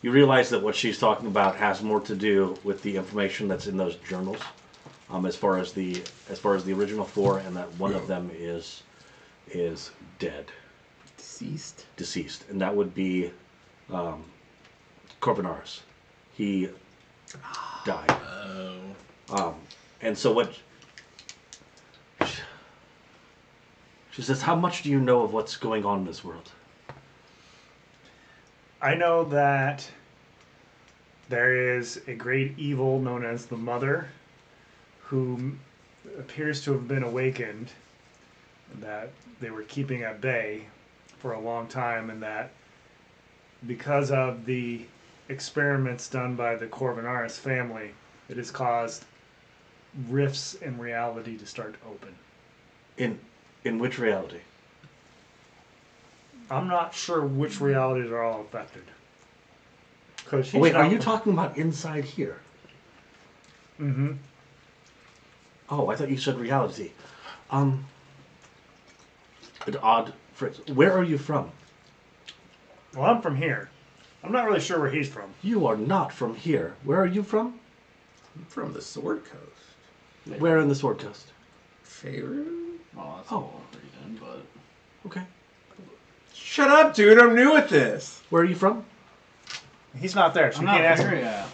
you realize that what she's talking about has more to do with the information that's in those journals, as far as the original four, and that one of them is dead, deceased, and that would be Corvinaris. He died. Oh. And so what she says, how much do you know of what's going on in this world? I know that there is a great evil known as the Mother who appears to have been awakened, that they were keeping at bay for a long time, and that because of the experiments done by the Corvinaris family, it has caused rifts in reality to start to open. In which reality? I'm not sure which realities are all affected. Oh, wait, are you talking about inside here? Mm-hmm. Oh, I thought you said reality. An odd phrase. Where are you from? Well, I'm from here. I'm not really sure where he's from. You are not from here. Where are you from? I'm from the Sword Coast. Where in the Sword Coast? Faerun? Well, that's Oh. a little reason, but Okay. Shut up, dude. I'm new at this. Where are you from? He's not there, so I'm you not can't ask here him. yet.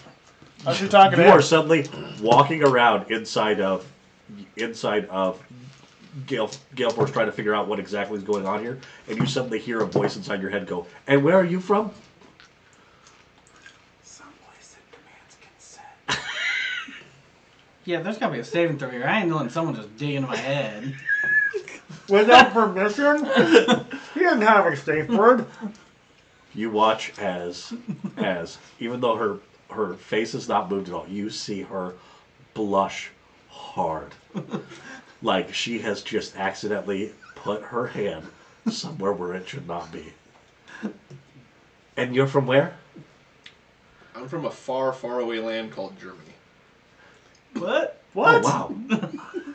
How's you talking to You him? are suddenly walking around inside of Galeforce trying to figure out what exactly is going on here, and you suddenly hear a voice inside your head go, "And where are you from?" Some voice that demands consent. Yeah, there's gotta be a saving throw here. I ain't letting someone just dig into my head. Without permission? He doesn't have a safe word. You watch as even though her face is not moved at all, you see her blush hard. Like she has just accidentally put her hand somewhere where it should not be. And you're from where? I'm from a far, far away land called Germany. What? What? Oh, wow.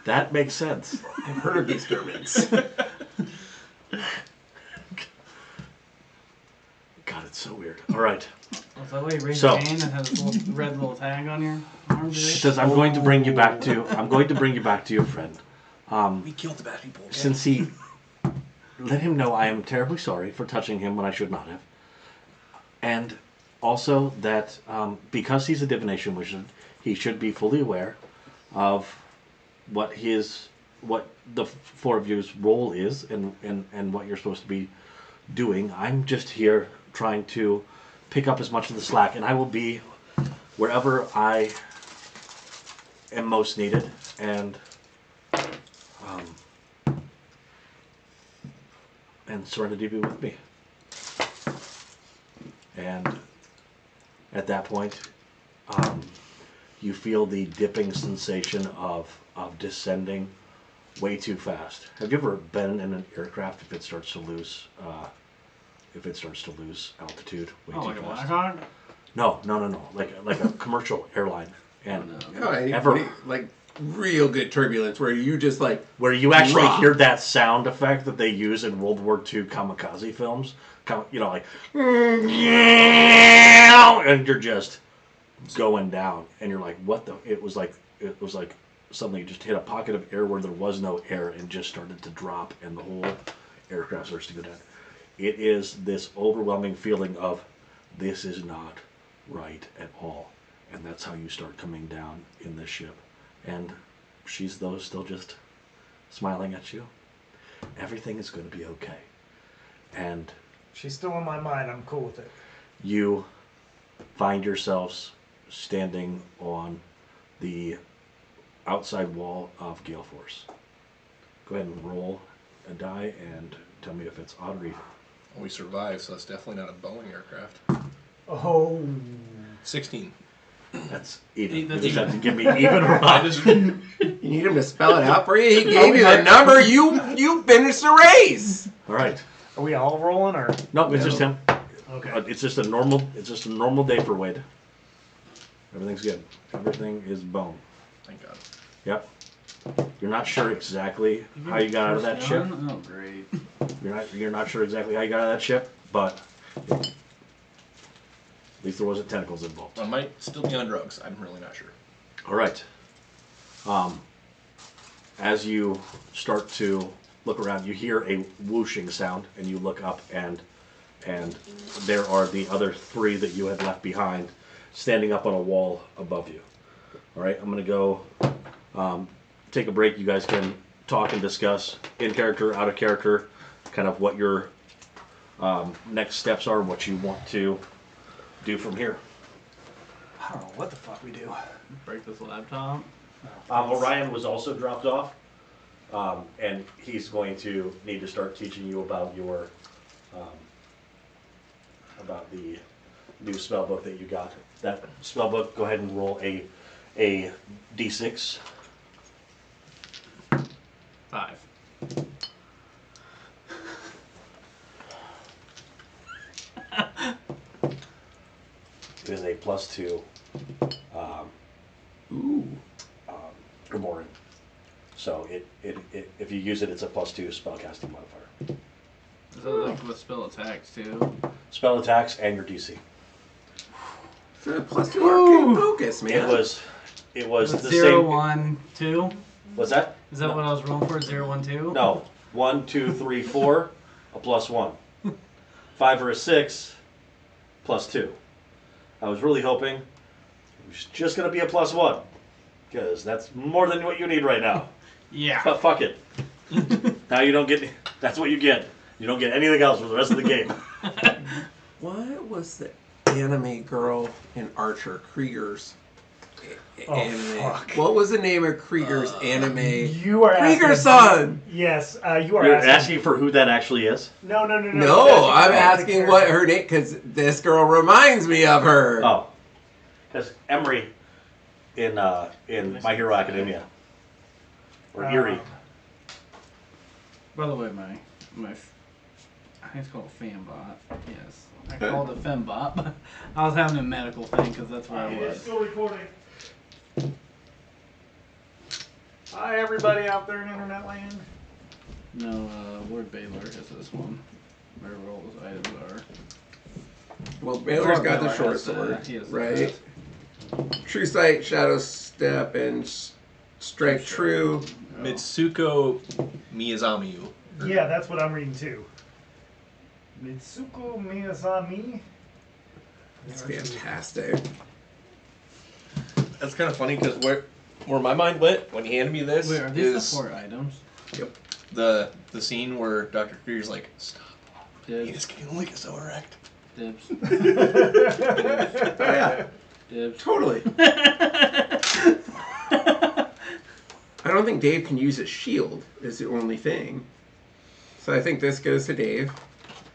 That makes sense. I've heard of these Germans. God, it's so weird. All right. Was that way you raise So- your hand and has this little red little tag on your arm? She says, I'm going to bring you back to your friend. We killed the bad people. Okay? Since he let him know I am terribly sorry for touching him when I should not have. And also that because he's a divination wizard, he should be fully aware of what the four of you's role is and what you're supposed to be doing. I'm just here trying to pick up as much of the slack, and I will be wherever I am most needed, and Serendipity be with me. And at that point, you feel the dipping sensation of descending way too fast. Have you ever been in an aircraft if it starts to lose if it starts to lose altitude way Oh, too like a fast. Blackhawk? No. Like a commercial airline. And like real good turbulence where you just like where you actually drop. hear that sound effect that they use in World War II kamikaze films. You know, like, and you're just going down, and you're like, what the? It was like suddenly you just hit a pocket of air where there was no air and just started to drop, and the whole aircraft starts to go down. It is this overwhelming feeling of this is not right at all, and that's how you start coming down in this ship. And she's though still just smiling at you. Everything is going to be okay. And She's still on my mind. I'm cool with it. you find yourselves standing on the outside wall of Galeforce. Go ahead and roll a die and tell me if it's odd or even. We survived, so that's definitely not a Boeing aircraft. Oh. 16. That's even. That's You just even. have to give me even or I odd. just You need him to spell it out for you. He gave you the number. You finished the race. All right. Are we all rolling or? No, it's just him. Okay. It's just a normal day for Wade. Everything's good. Everything is bone. thank God. Yep. You're not sure exactly how you got out of that ship. Oh, great. You're not sure exactly how you got out of that ship, but at least there wasn't tentacles involved. I might still be on drugs. I'm really not sure. All right. As you start to look around, you hear a whooshing sound, and you look up, and there are the other three that you had left behind, standing up on a wall above you. All right. I'm gonna go take a break. You guys can talk and discuss in character, out of character, kind of what your next steps are, what you want to do from here. I don't know what the fuck we do. Break this laptop. Orion was also dropped off, and he's going to need to start teaching you about your about the new spell book that you got. That spell book. Go ahead and roll a d6. 5. It is a +2. Gramorin. So if you use it, it's a +2 spellcasting modifier. Is that like with spell attacks too? Spell attacks and your DC. It's a +2 arcane focus, man. It was With the 0, same. 1, 2? What's that? Is that what I was rolling for? 0, 1, 2? No. 1, 2, 3, 4, a +1. 5 or a 6, +2. I was really hoping it was just going to be a +1, because that's more than what you need right now. Yeah. But fuck it. Now you don't get. That's what you get. You don't get anything else for the rest of the game. What was the anime girl in Archer? Krieger's anime. Fuck. What was the name of Krieger's anime? You are Krieger's asking. son. Yes, you are You're asking. asking for who that actually is? No. No, I'm That's asking the what character. her name, because this girl reminds me of her. Oh, because Emery in My Hero Academia or Erie. By the way, my I think it's called a fembot. Yes. I called it fembot, but I was having a medical thing because that's where I It is was. still recording. Hi, everybody out there in internet land. No, Lord Baylor has this one. Wherever all those items are. Well, Baylor's got the Baylor short has, sword, he has right? True Sight, Shadow Step, and Strike True. Mitsuko Miyazamiyu. Yeah, that's what I'm reading too. Mitsuko Miyazami. It's fantastic. That's kind of funny because where my mind went when he handed me this Wait, are these is the 4 items? Yep. the scene where Dr. Krieger's like, stop. Dibs. Can only get so erect. Dibs. Oh, yeah, Dibs. totally. I don't think Dave can use his shield, is the only thing. So I think this goes to Dave.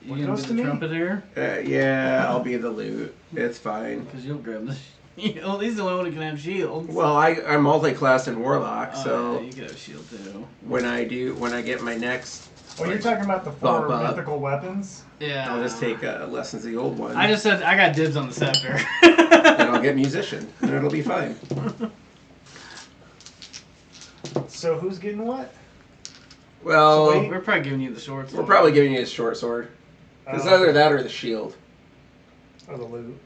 You What gonna goes be to the me? trumpeter? Yeah, I'll be the loot. It's fine. Because you'll grab the shield. He's the only one who can have shields. Well, I'm multi-class in Warlock, Oh, so yeah, you can have shield too. when I get my next Oh, you're talking about the Bump four up. mythical weapons? Yeah. I'll just take lessons of the old one. I just said I got dibs on the scepter. and I'll get musician, and it'll be fine. So who's getting what? Well, So wait. We're probably giving you the short we're sword. probably giving you a short sword. It's Oh, either that or the shield. or the loot.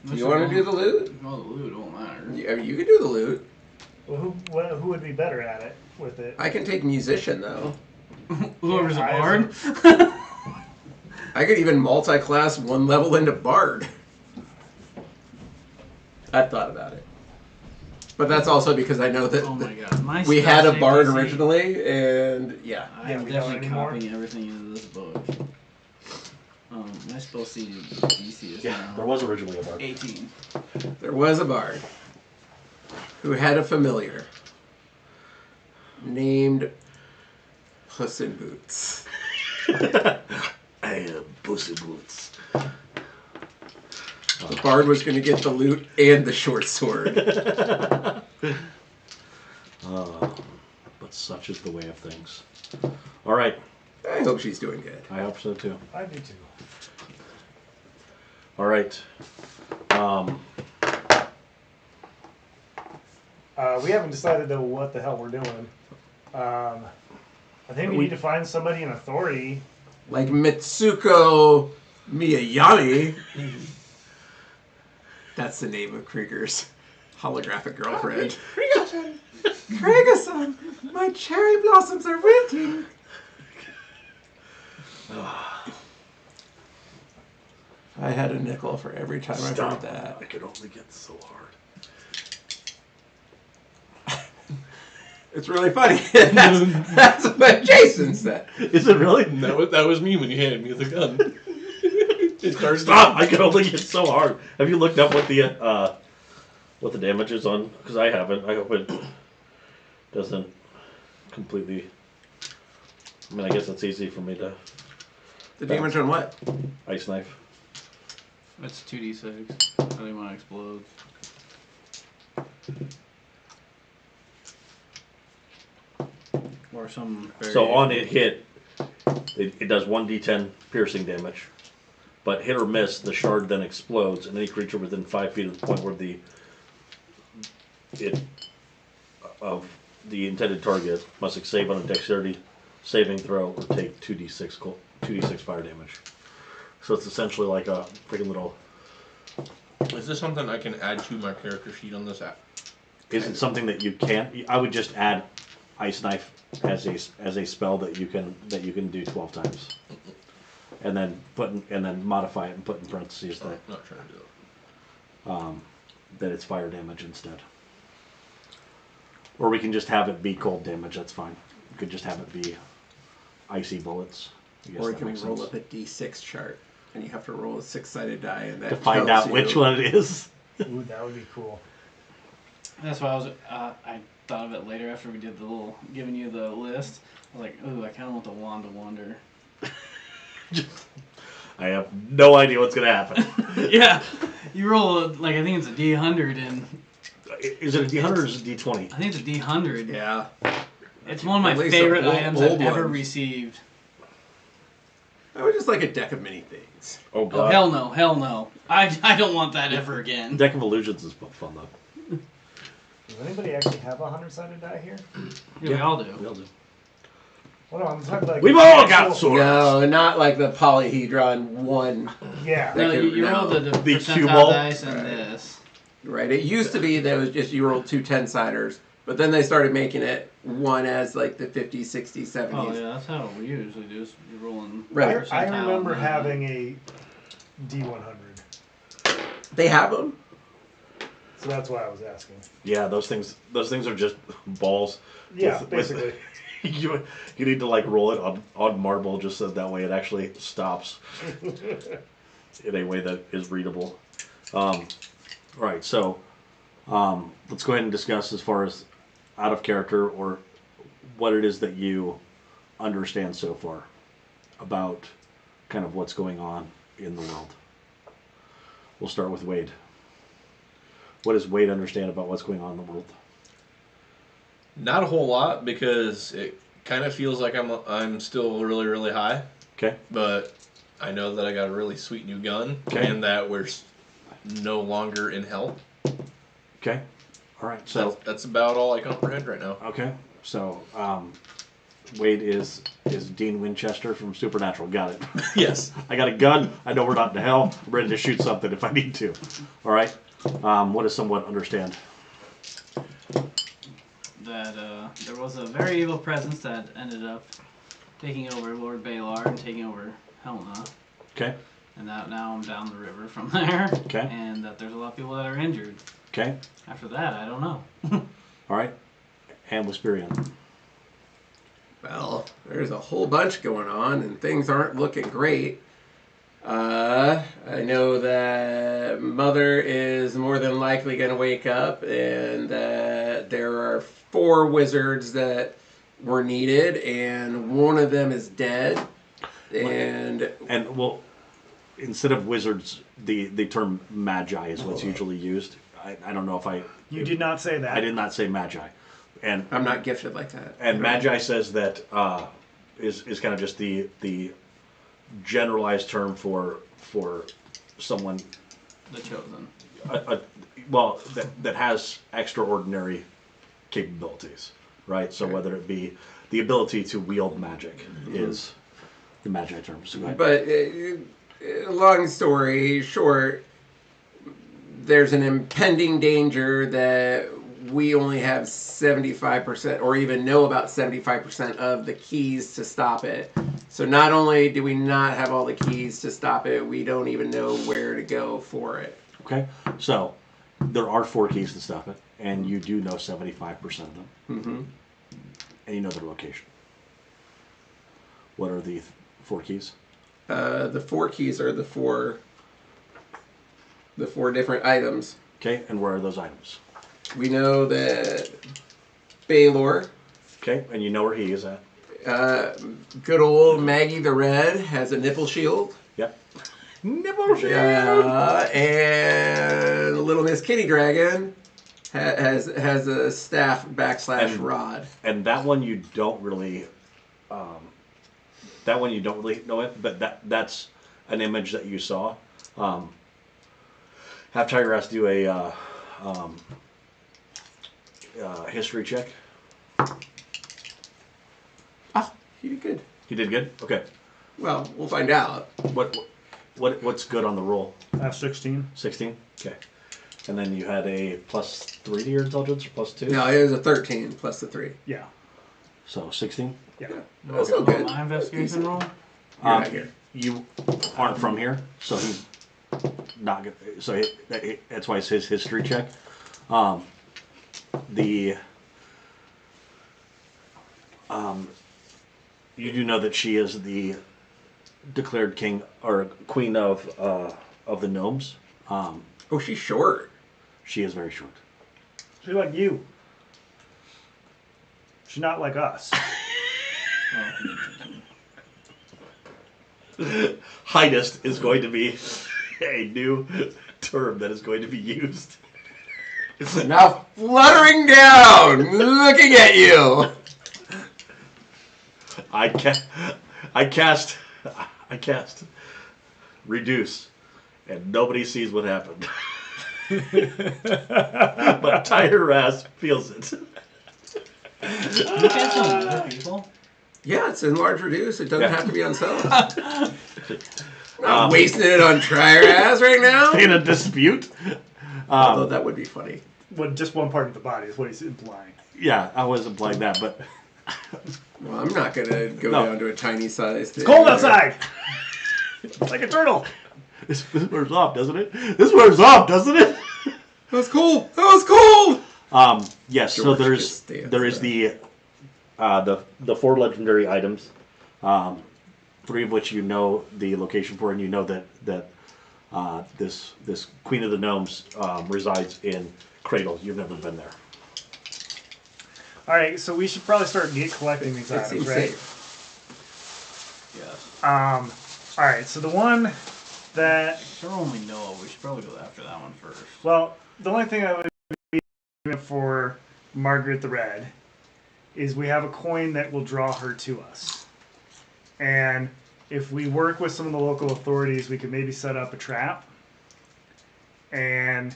Do you want to do the loot? Well, the loot won't matter. You can do the loot. Well, who would be better at it with it? I can take musician, though. Whoever's a Yeah, bard. I could even multi-class one level into bard. I've thought about it. But that's also because I know that Oh my god. My we had a spell bard save DC. originally, and yeah. I'm Yeah, we don't definitely anymore. copying everything into this book. My spell save DC is Yeah, now there was originally a bard. 18. There was a bard who had a familiar named Puss in Boots. I am Pussy Boots. The bard was going to get the loot and the short sword. But such is the way of things. All right, I hope she's doing good. I hope so too. I do too. All right. We haven't decided though what the hell we're doing. I think we need to find somebody in authority. Like Mitsuko Miyayami. That's the name of Krieger's holographic girlfriend. Krieger-san! Krieger-san! My cherry blossoms are wilting! I had a nickel for every time I heard that. I could only get so hard. It's really funny. that's what Jason said. Is it really? That was me when you handed me the gun. It started. Stop! I can only get so hard. Have you looked up what the damage is on? Because I haven't. I hope it doesn't completely. I mean, I guess it's easy for me to The damage on what? ice knife. That's 2d6. I think mine explodes. Or some. So on it hit, it does 1d10 piercing damage. But hit or miss, the shard then explodes, and any creature within 5 feet of the point where of the intended target must succeed on a dexterity saving throw or take 2d6 fire damage. So it's essentially like a freaking little. Is this something I can add to my character sheet on this app? Is it something that you can't? I would just add ice knife as a spell that you can do 12 times, and then modify it and put in parentheses I'm that not trying to do it. that it's fire damage instead. Or we can just have it be cold damage. That's fine. We could just have it be icy bullets. I guess Or you that can makes roll sense. up a d6 chart, and you have to roll a 6-sided die, and that To find tells out which you- one it is. Ooh, that would be cool. That's why I thought of it later after we did the little giving you the list. I was like, ooh, I kind of want the wand to wander. I have no idea what's gonna happen. Yeah, you roll like I think it's a D100 and Is it a D100 or is it a D20? I think it's a D100. Yeah. It's one of my At least the favorite old- items old I've ever ones. received. I would just like a deck of mini things. Oh Oh god. hell no, hell no! I don't want that ever again. Deck of Illusions is fun though. Does anybody actually have a 100-sided die here? Yeah, we all do. We all do. Well, no, I'm talking like We've all got actual- swords. No, not like the polyhedron one. Yeah. No, you No. roll the The cue percentile ball? dice and Right. this. Right. It used to be that it was just you rolled 2 10-siders, but then they started making it one as like the 50s, 60s, 70s. Oh yeah, that's how we usually do. Is you're rolling. Right. I percentile remember and having a D100, They have them. so that's why I was asking. Yeah, those things are just balls. Yeah, With- basically. you need to like roll it on marble just so that way it actually stops in a way that is readable. Right, so let's go ahead and discuss as far as out of character or what it is that you understand so far about kind of what's going on in the world. We'll start with Wade. What does Wade understand about what's going on in the world? Not a whole lot because it kind of feels like I'm still really, really high, Okay. but I know that I got a really sweet new gun, Okay. and that we're no longer in hell. Okay. All right. So That's about all I comprehend right now. okay. So Wade is Dean Winchester from Supernatural. Got it. Yes. I got a gun. I know we're not in hell. I'm ready to shoot something if I need to. All right. What does someone understand? That there was a very evil presence that ended up taking over Lord Balar and taking over Helena. Okay. And that now I'm down the river from there. Okay. And that there's a lot of people that are injured. Okay. After that, I don't know. All right. And Wisperian. Well, there's a whole bunch going on, and things aren't looking great. I know that Mother is more than likely going to wake up, and that there are 4 wizards that were needed, and one of them is dead. And well, instead of wizards, the term magi is what's usually used. I don't know if You did not say that. I did not say magi. And I'm not gifted like that. And magi says that is kind of just the generalized term for someone The chosen. well that has extraordinary capabilities, right? So whether it be the ability to wield magic is the magi term. So go ahead. But long story short, there's an impending danger that we only have 75% or even know about 75% of the keys to stop it. So not only do we not have all the keys to stop it, we don't even know where to go for it. Okay, so there are 4 keys to stop it, and you do know 75% of them. Mm-hmm. And you know their location. What are the 4 keys? The 4 keys are the four different items. Okay, and where are those items? We know that Baylor, Okay, and you know where he is at. good old Maggie the Red, has a nipple shield. Yep. Nipple shield! And Little Miss Kitty Dragon has a staff / rod. And that one you don't really know it, but that's an image that you saw. Have Tyryeras do a history check. He did good. He did good. Okay. Well, we'll find out. What's good on the roll? 16. 16. Okay. And then you had a +3 to your intelligence, or +2. No, it was a 13 plus the 3. Yeah. So 16. Yeah. That's so good. My investigation roll? You're not here. You aren't from here, so he's not good. So that's why it's his history check. You do know that she is the declared king or queen of the gnomes. Oh, she's short. She is very short. She's like you. She's not like us. Highness is going to be a new term that is going to be used. Now fluttering down, looking at you. I cast reduce, and nobody sees what happened. But Tyryeras feels it. You cast on other people? Yeah, it's enlarge reduce. It doesn't Yeah. have to be on self. Not wasting it on Tyryeras right now. In a dispute. Although that would be funny. Well, just one part of the body is what he's implying. Yeah, I was implying that, but Well, I'm not gonna go No. down to a tiny size. It's cold outside! It's like a turtle. this wears off, doesn't it? This wears off, doesn't it? That was cool. That was cool. Yes. So George there just is stands the 4 legendary items, 3 of which you know the location for, and you know that this Queen of the Gnomes resides in Cradle. You've never been there. Alright, so we should probably start collecting these It items, seems right? safe. Yes. Alright, so the one that... Sure only know. We should probably go after that one first. Well, the only thing I would be for Margaret the Red is we have a coin that will draw her to us. And if we work with some of the local authorities, we could maybe set up a trap and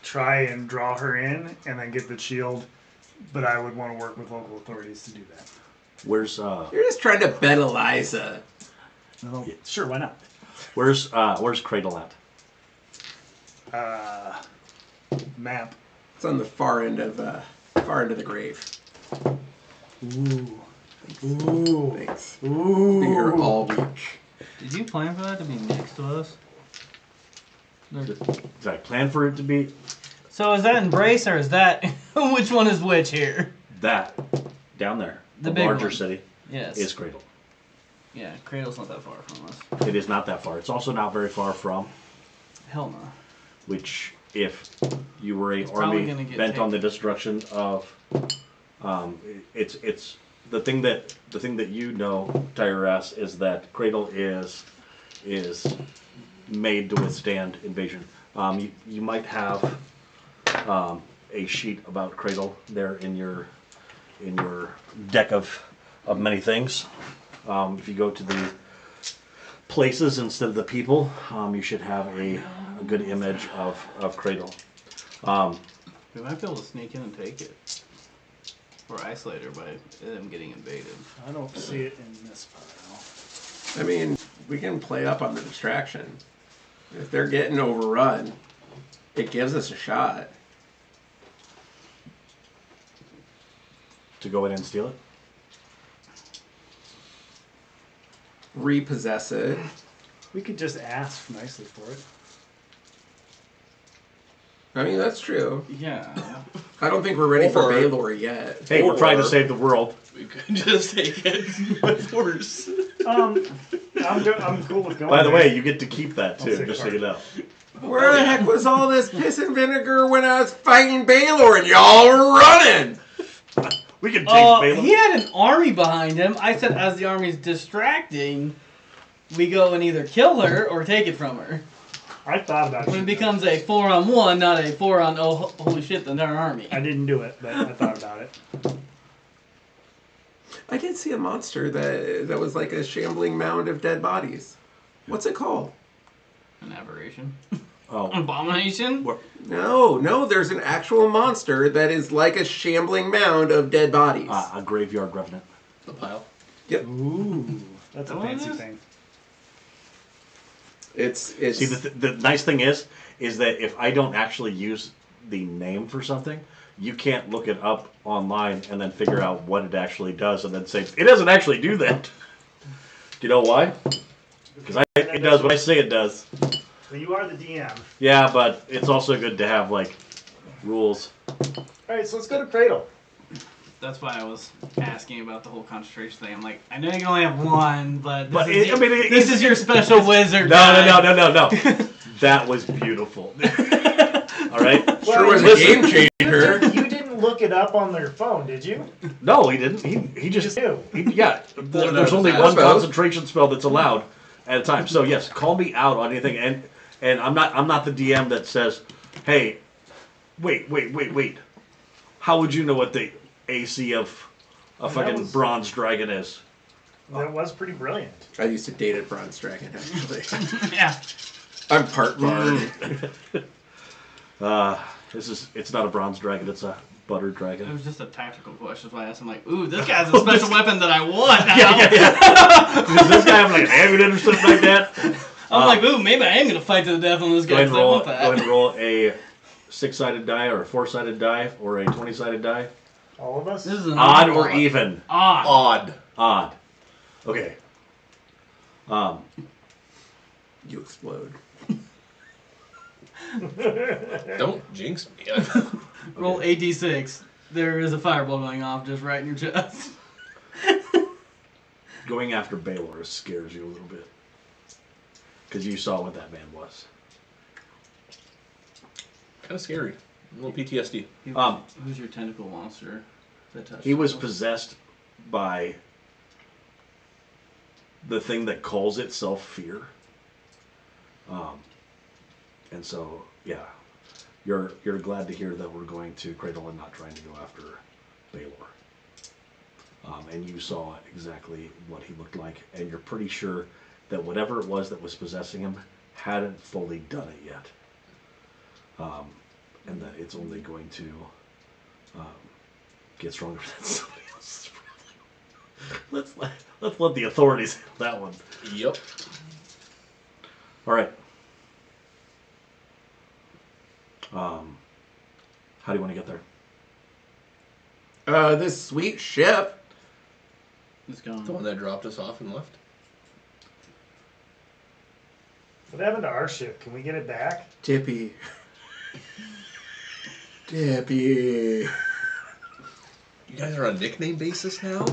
try and draw her in and then get the shield. But I would want to work with local authorities to do that. Where's You're just trying to bet Eliza. No, sure, why not? where's Cradle at? Map. It's on the far end of the grave. Ooh. Ooh. Thanks. Ooh. Be here all week. Did you plan for that to be next to us? Did I plan for it to be So is that Embrace or is that which one is which here? that down there? The The big larger one. city Yes. is Cradle. Yeah, Cradle's not that far from us. It is not that far. It's also not very far from Hell no. which, if you were a probably army gonna get bent on the taken. destruction of, it's the thing that you know, Tyryeras, is that Cradle is made to withstand invasion. You might have a sheet about Cradle there in your deck of many things. If you go to the places instead of the people, you should have a good image of Cradle. We might be able to sneak in and take it. Or isolate her by them getting invaded. I don't see it in this pile. I mean, we can play up on the distraction. If they're getting overrun, it gives us a shot. To go in and steal it? Repossess it. We could just ask nicely for it. I mean, that's true. Yeah. I don't think we're ready for Or- Baylor yet. Hey, we're trying to Or- save the world. We could just take it by force. I'm cool with going. By the there. way, you get to keep that I'll too, say just so you know. Where the heck was all this piss and vinegar when I was fighting Baylor and y'all were running? We can chase Balaam. He had an army behind him. I said, as the army's distracting, we go and either kill her or take it from her. I thought about When it it. becomes a 4-on-1, not a 4-on, oh, holy shit, the entire army. I didn't do it, but I thought about it. I did see a monster that was like a shambling mound of dead bodies. What's it called? An aberration. Oh, Abomination? No, there's an actual monster that is like a shambling mound of dead bodies. a graveyard revenant. The pile. Yep. Ooh, that's a What fancy is? thing. It's See, the nice thing is that if I don't actually use the name for something, you can't look it up online and then figure out what it actually does and then say, it doesn't actually do that. Do you know why? Because it does what I say it does. So you are the DM. Yeah, but it's also good to have, like, rules. All right, so let's go to Cradle. That's why I was asking about the whole concentration thing. I'm like, I know you can only have one, but this, But is, this is your it's- special wizard. No. guy. That was beautiful. All right? sure was a Listen. game changer. You didn't look it up on their phone, did you? No, he didn't. He You just... knew. Yeah, there's only one concentration spell that's allowed at a time. So yes, call me out on anything, and I'm not the DM that says, hey, wait. How would you know what the AC of a fucking was- bronze dragon is? That was pretty brilliant. I used to date a bronze dragon, actually. Yeah. I'm part bard. It's not a bronze dragon. It's a butter It dragon. was just a tactical question. That's why I asked him, like, ooh, this guy's a special weapon that I want now. Does this guy have like an ammunition or something like that? I'm like, ooh, maybe I am going to fight to the death on this Go guy ahead and because I roll. want Go that. ahead and roll a 6-sided die or a 4-sided die or a 20-sided die. All of us? This is an Odd or even? Odd. Odd. Okay. You explode. Don't jinx me. Roll 8d6. There is a fireball going off just right in your chest. Going after Baylor scares you a little bit. Because you saw what that man was. Kind of scary. A little PTSD. Who's your tentacle monster that touched He was you? possessed by the thing that calls itself fear. And so, yeah. You're glad to hear that we're going to Cradle and not trying to go after Baylor. and you saw exactly what he looked like, and you're pretty sure that whatever it was that was possessing him hadn't fully done it yet, and that it's only going to get stronger than somebody else's problem. Let's let the authorities handle that one. Yep. All right. How do you want to get there? This sweet ship. It's gone. The one that dropped us off and left. What happened to our ship? Can we get it back? Dippy. Dippy. You guys are on nickname basis now?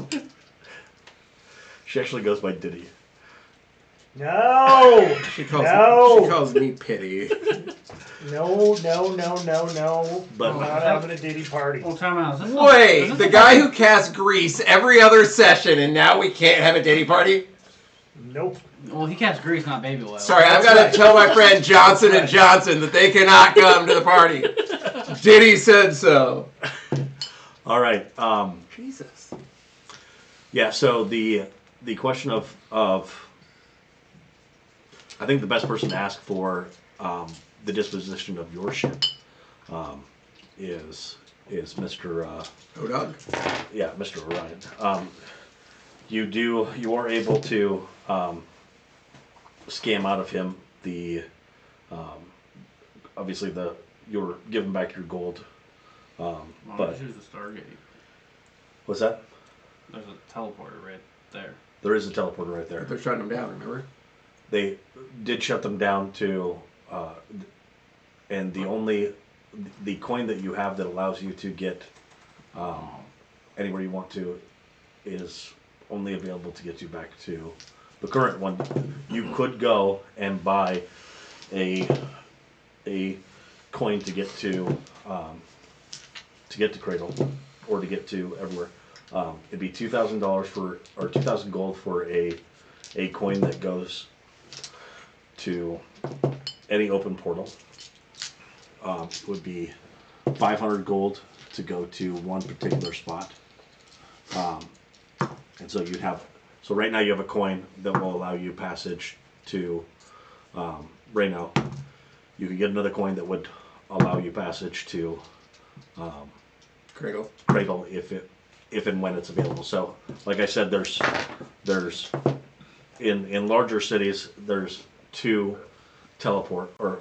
She actually goes by Diddy. No! She calls No! She calls me Pity. No. But- I'm not having a Diddy party. Oh, time out. Wait, the guy who casts grease every other session, and now we can't have a Diddy party? Nope. Well, he casts grease, not baby oil. Sorry, I've That's got to right. tell my friend Johnson and Johnson that they cannot come to the party. Diddy said so. All right. Jesus. Yeah. So the question of I think the best person to ask for the disposition of your ship is Mr. Odog? Yeah, Mr. Orion. You are able to scam out of him the obviously you're giving back your gold. But Here's the Stargate. what's that? There's a teleporter right there. There is a teleporter right there. They're shutting him down, remember? They did shut them down to, and the coin that you have that allows you to get anywhere you want to is only available to get you back to the current one. You could go and buy a coin to get to Cradle or to get to everywhere. It'd be $2,000 or 2,000 gold for a coin that goes to any open portal. It would be 500 gold to go to one particular spot. And so so right now you have a coin that will allow you passage to Reno. You can get another coin that would allow you passage to Cradle if and when it's available. So like I said, there's in larger cities, there's two teleport or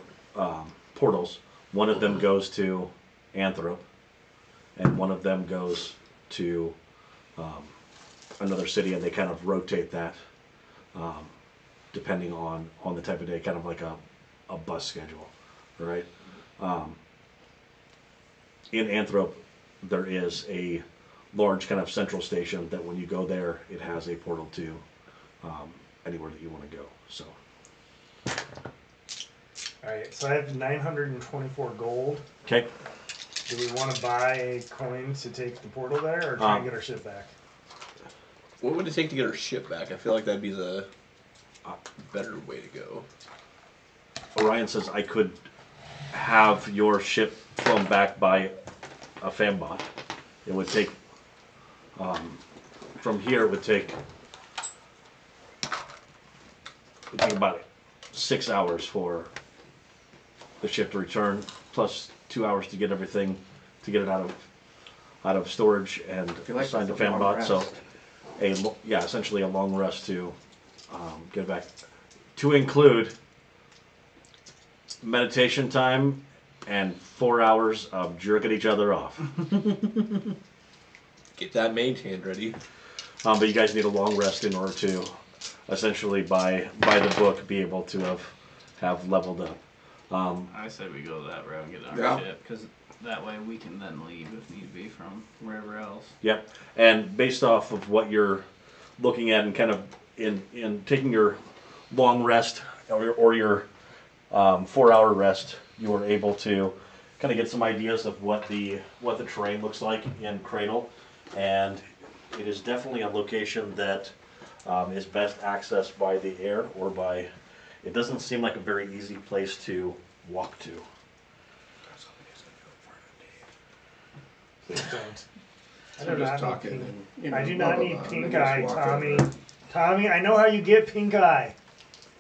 portals. One of them goes to Anthrop, and one of them goes to another city, and they kind of rotate that depending on the type of day, kind of like a bus schedule, right? In Anthrop, there is a large kind of central station that when you go there, it has a portal to anywhere that you want to go. So. Alright, so I have 924 gold. Okay. Do we want to buy a coin to take the portal there, or try and get our ship back? What would it take to get our ship back? I feel like that'd be the better way to go. Orion says I could have your ship flown back by a fambot. It would take from here. It would take about 6 hours for the ship to return, plus 2 hours to get everything, to get it out of storage and assigned to fambot. So essentially a long rest to get it back, to include meditation time and 4 hours of jerking each other off. Get that mage hand ready. But you guys need a long rest in order to essentially by the book be able to have leveled up. I said we go that route and get our Yeah. ship, because that way we can then leave if need be from wherever else. Yep. And based off of what you're looking at and kind of in taking your long rest or your 4 hour rest, you were able to kind of get some ideas of what the terrain looks like in Cradle, and it is definitely a location that is best accessed by the air or by. It doesn't seem like a very easy place to walk to. Please don't. I I'm do just not talking. need pink. And, you know, I do blah, not blah, need blah, and pink then eye, just walk Tommy. over. Tommy, I know how you get pink eye.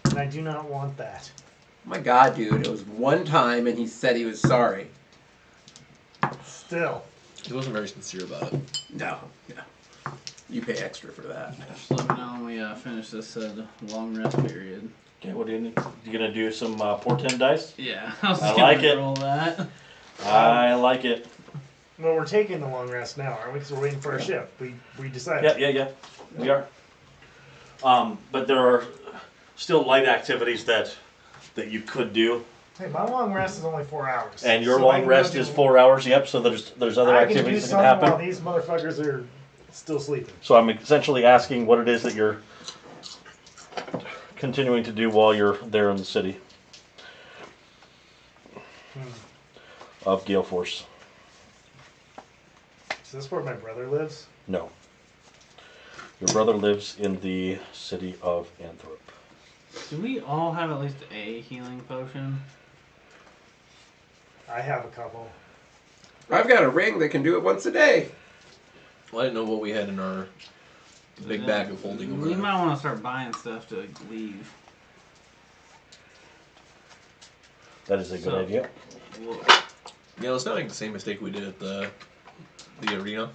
And I do not want that. Oh my God, dude! It was one time, and he said he was sorry. Still. He wasn't very sincere about it. No, you pay extra for that. Just let me know when we finish this long rest period. Okay, what do you need? You gonna do some portend dice? Yeah, I was I just like gonna it. roll that. I like it. Well, we're taking the long rest now, aren't we? Because we're waiting for our ship. We decided. Yeah. We are. But there are still light activities that you could do. Hey, my long rest is only 4 hours. And your So I long can rest go is do- 4 hours. Yep. So there's other I can do activities that some can happen. while these motherfuckers are still sleeping. So I'm essentially asking what it is that you're continuing to do while you're there in the city of Galeforce. Is this where my brother lives? No. Your brother lives in the city of Anthrop. Do we all have at least a healing potion? I have a couple. I've got a ring that can do it once a day. Well, I didn't know what we had in our big bag of holding over We there. might want to start buying stuff to leave. That is a good So- idea. Whoa. Yeah, let's not make the same mistake we did at the arena.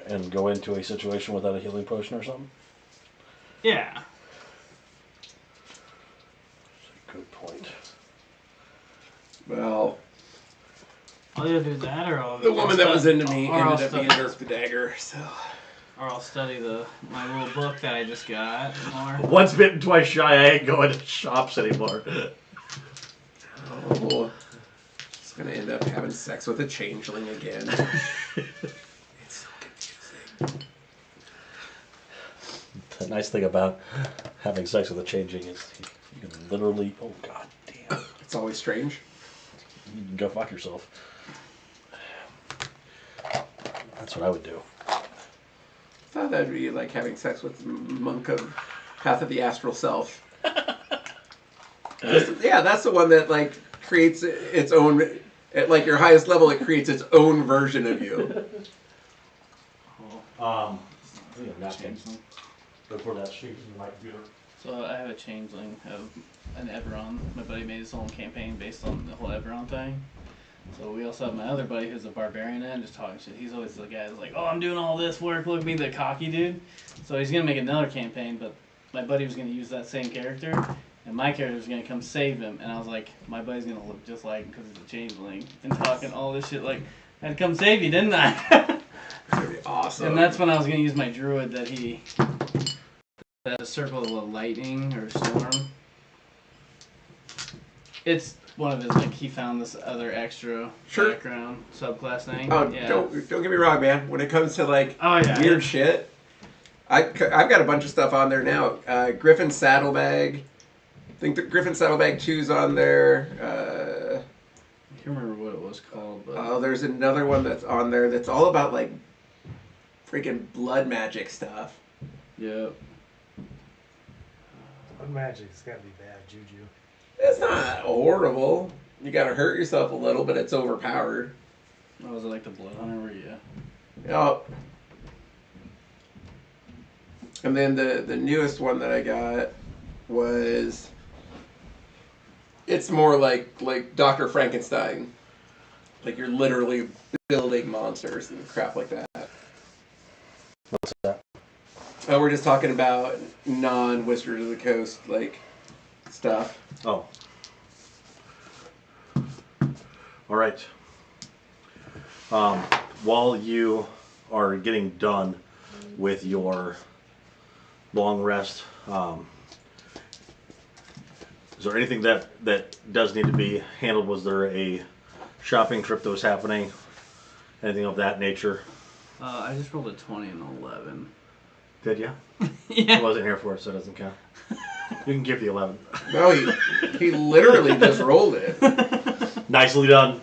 And go into a situation without a healing potion or something? Yeah. Good point. Well, I'll either do that or I'll. the woman that was into me or I'll ended up being study- Dirk the Dagger, so. Or I'll study my little book that I just got more. Once bitten, twice shy. I ain't going to shops anymore. Oh, he's gonna end up having sex with a changeling again. It's so confusing. The nice thing about having sex with a changing is you can literally, oh god damn, It's always strange. you can go fuck yourself. That's what I would do. I thought that'd be like having sex with the monk of Path of the Astral Self. Yeah, that's the one that like creates its own. At like your highest level, it creates its own version of you. I think I'm not going before that sheet in my computer. So I have a changeling of an Everon. My buddy made his own campaign based on the whole Everon thing. So we also have my other buddy who's a barbarian and just talking shit. He's always the guy that's like, oh, I'm doing all this work, look at me, the cocky dude. So he's going to make another campaign, but my buddy was going to use that same character, and my character was going to come save him. And I was like, my buddy's going to look just like him because he's a changeling. And talking all this shit like, I had to come save you, didn't I? That'd be awesome. And that's when I was going to use my druid that a circle of lightning or storm. It's one of his, like, he found this other extra Sure. background subclass thing. Oh, yeah. don't get me wrong, man. When it comes to like Oh, yeah. weird shit, I've got a bunch of stuff on there now. Griffin Saddlebag. I think the Griffin Saddlebag 2's on there. I can't remember what it was called, but Oh, there's another one that's on there that's all about like freaking blood magic stuff. yeah. Blood magic's gotta be bad, Juju. It's not horrible. You gotta hurt yourself a little, but it's overpowered. What was it, like the Blood Hunter where you... Yep. And then the newest one that I got was it's more like Dr. Frankenstein. Like you're literally building monsters and crap like that. What's that? Oh, we're just talking about non-Wizards of the Coast like stuff. Oh. All right. While you are getting done with your long rest, is there anything that does need to be handled? Was there a shopping trip that was happening? Anything of that nature? I just rolled a 20 and an 11. Did you? Yeah. I wasn't here for it, so it doesn't count. You can give the 11. No, he literally just rolled it. Nicely done.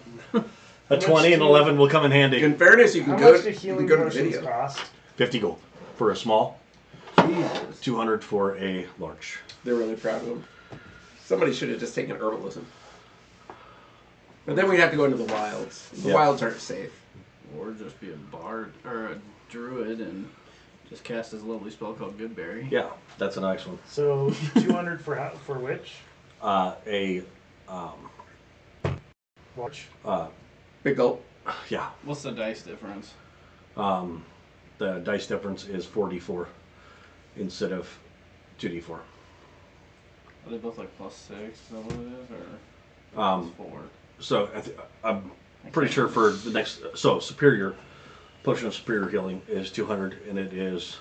A 20 and 11 will come in handy. In fairness, you can How go much do you can healing go to the potions video. cost? 50 gold for a small, Jesus. 200 for a large. They're really proud of him. Somebody should have just taken herbalism. But then we'd have to go into the wilds. The Yeah. wilds aren't safe. Or just be a bard or a druid and just cast his lovely spell called Goodberry. Yeah, that's a nice one. So 200 for which? A Watch. Big gulp. yeah. What's the dice difference? The dice difference is 4d4 instead of 2d4. Are they both like +6? Is that what it is, or +4? So I'm pretty sure for the next. So superior potion of superior healing is 200, and it is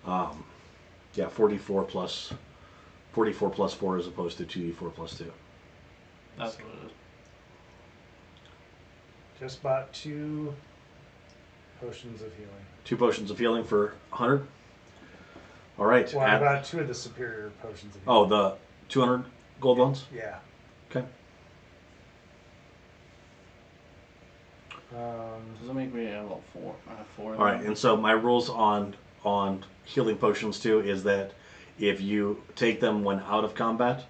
44 plus 4 as opposed to 2d4 plus 2. That's what it is. Just bought 2 potions of healing. 2 potions of healing for 100. All right. Well, I bought 2 of the superior potions of healing. Oh, the 200 gold ones. Yeah. Okay. Does that make me about 4? Four. All right, and so my rules on healing potions too is that if you take them when out of combat,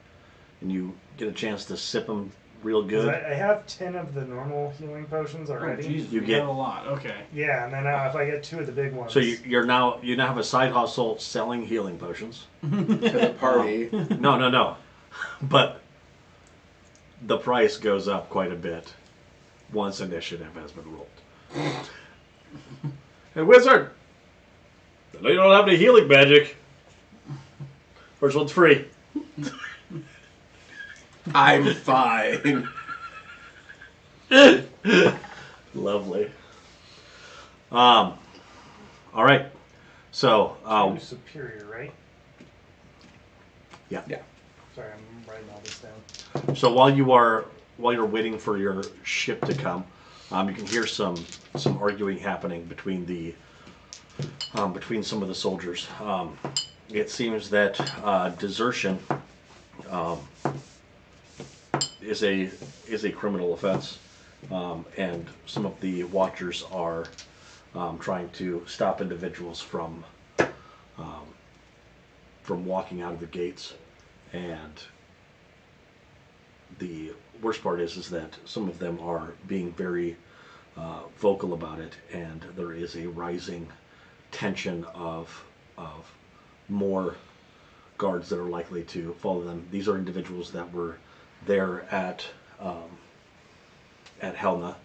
and you get a chance to sip them real 'Cause good, I have 10 of the normal healing potions Oh, already. Jesus, You we get- have a lot. Okay. Yeah, and then if I get 2 of the big ones. so you now have a side hustle selling healing potions. To the party. No, but the price goes up quite a bit once initiative has been rolled. Hey, wizard! I know you don't have any healing magic. First one's free. I'm fine. Lovely. All right. So, 2 superior, right? yeah. Sorry, I'm writing all this down. So while you're waiting for your ship to come, you can hear some arguing happening between between some of the soldiers. It seems that desertion is a criminal offense, and some of the watchers are trying to stop individuals from walking out of the gates. And the worst part is that some of them are being very vocal about it, and there is a rising tension of more guards that are likely to follow them. These are individuals that were there at Helna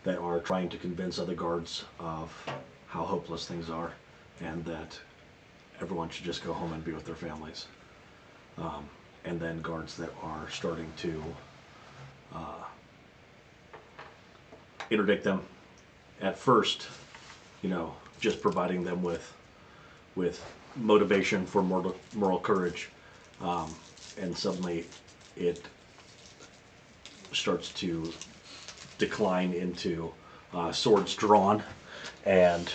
that are trying to convince other guards of how hopeless things are, and that everyone should just go home and be with their families. And then guards that are starting to interdict them. At first, just providing them with motivation for moral courage, and suddenly it starts to decline into swords drawn and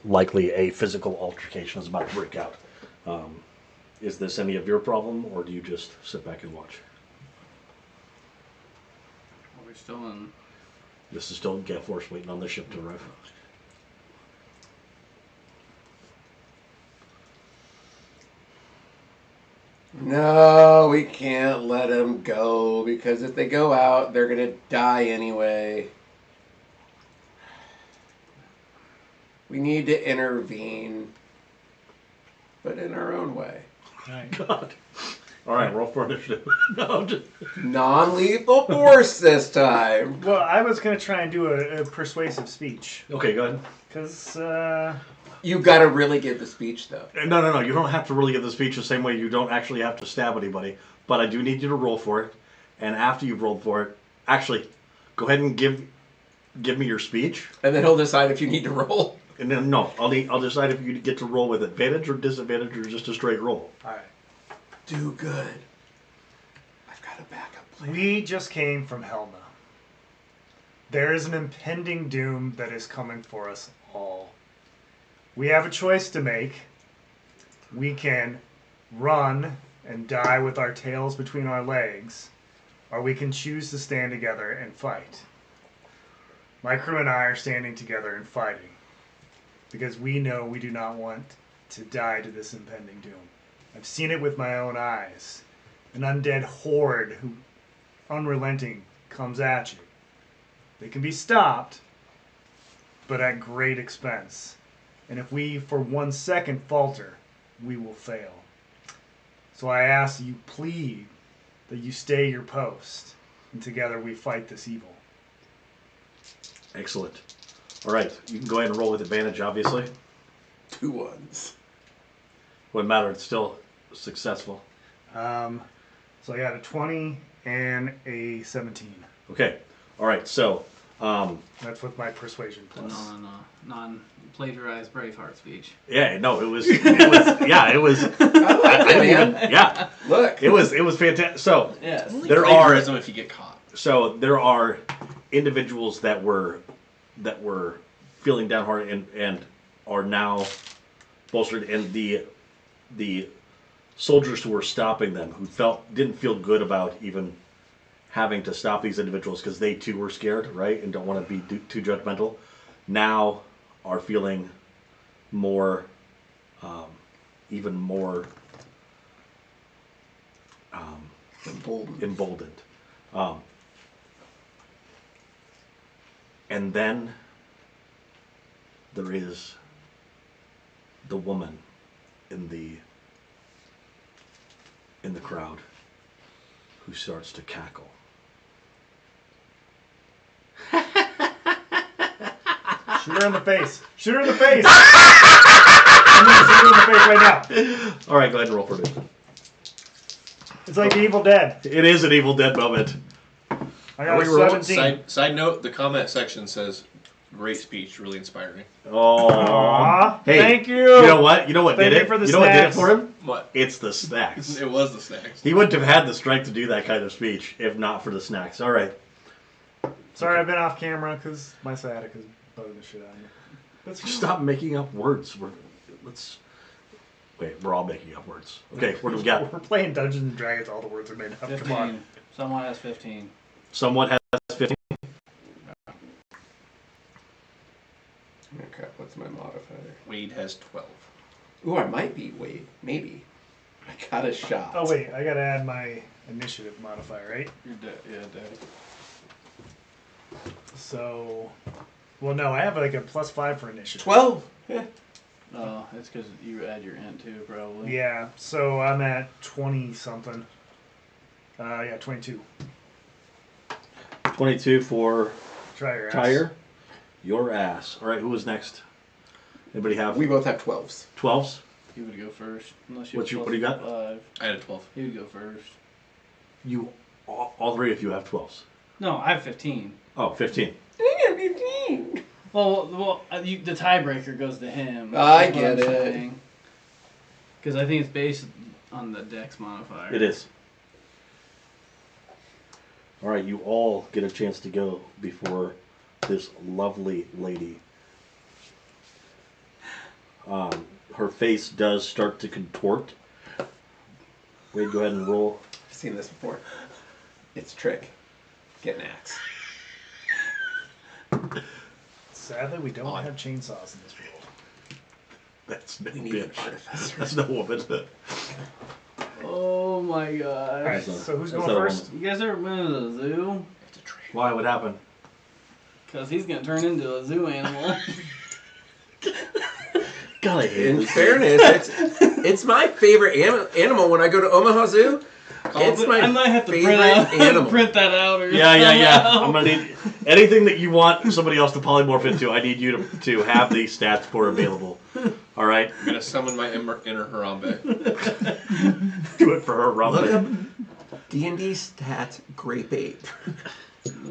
likely a physical altercation is about to break out. Is this any of your problem, or do you just sit back and watch? Are we still in? This is still Galeforce waiting on the ship to arrive. No, we can't let them go, because if they go out, they're going to die anyway. We need to intervene, but in our own way. God. All right, roll for initiative. No, just... Non-lethal force this time. Well, I was going to try and do a persuasive speech. Okay, go ahead. Because, You got to really give the speech, though. No. You don't have to really give the speech the same way you don't actually have to stab anybody. But I do need you to roll for it. And after you've rolled for it, actually, go ahead and give me your speech. And then he'll decide if you need to roll. And then, no, I'll decide if you get to roll with advantage or disadvantage or just a straight roll. all right. Do good. I've got a backup plan. We just came from Helna. There is an impending doom that is coming for us all. We have a choice to make. We can run and die with our tails between our legs, or we can choose to stand together and fight. My crew and I are standing together and fighting, because we know we do not want to die to this impending doom. I've seen it with my own eyes. An undead horde who, unrelenting, comes at you. They can be stopped, but at great expense. And if we, for 1 second, falter, we will fail. So I ask you, plead, that you stay your post, and together we fight this evil. Excellent. All right, you can go ahead and roll with advantage, obviously. 2 ones. Wouldn't matter, it's still successful. So I got a 20 and a 17. Okay, all right, so... That's with my persuasion The plus. non-plagiarized Braveheart speech. yeah, no, it was I I didn't even, yeah, Look. it was fantastic. So Yes. there are Plagiarism if you get caught. there are individuals that were feeling downhearted and are now bolstered, and the soldiers who were stopping them, who didn't feel good about even having to stop these individuals because they too were scared, right, and don't want to be too judgmental, now are feeling more, even more emboldened. And then there is the woman in the crowd who starts to cackle. Shoot her in the face. Shoot her in the face. I'm going to shoot her in the face right now. All right, go ahead and roll for me. It's like the Evil Dead. It is an Evil Dead moment. I got a we rolling? 17. Side note: the comment section says, "Great speech, really inspiring." Oh, Aw, hey, thank you. You know what? You know what Thank did you it? for the You know what did it snacks. for him? What? It's the snacks. It was the snacks. He wouldn't have had the strength to do that kind of speech if not for the snacks. All right. Sorry, I've been off camera because my sciatica is bugging the shit out of me. That's Stop making up words. We're all making up words. Okay, what do we got? We're playing Dungeons and Dragons. All the words are made up. Come on. 15. Someone has 15. Someone has 15. Okay, what's my modifier? Wade has 12. Ooh, I might be Wade. Maybe. I got a shot. Oh wait, I gotta add my initiative modifier, right? You're dead. Yeah, dead. So, well, no, I have like a +5 for initiative. 12. Yeah. Oh, it's because you add your int too, probably. Yeah, so I'm at 20 something. Yeah, 22. 22 for Try your ass. Tyre. Your ass. All right, who was next? Anybody have We both have 12s. 12s? He would go first. Unless you What do you got? 5. I had a 12. He would go first. You, all three of you have 12s. No, I have 15. Oh, 15. Well, the tiebreaker goes to him. I get it. Because I think it's based on the dex modifier. It is. All right, you all get a chance to go before this lovely lady. Her face does start to contort. Wade, go ahead and roll. I've seen this before. It's trick. Get an axe. Sadly, we don't have chainsaws in this world. That's no We need an bitch. artificer. That's no woman. Oh my god. All right, so who's That's going not a first? You guys ever been to the zoo? It's a trick. Why? What happened? Because he's going to turn into a zoo animal. God, I hate In this. fairness, it's my favorite animal when I go to Omaha Zoo. It's my I might have to favorite animal. print that out. Or Yeah. somehow. I'm gonna need anything that you want somebody else to polymorph into. I need you to have these stats for available. All right, I'm gonna summon my inner Harambe. do it for her, Look Robin. up D&D stats Grape Ape.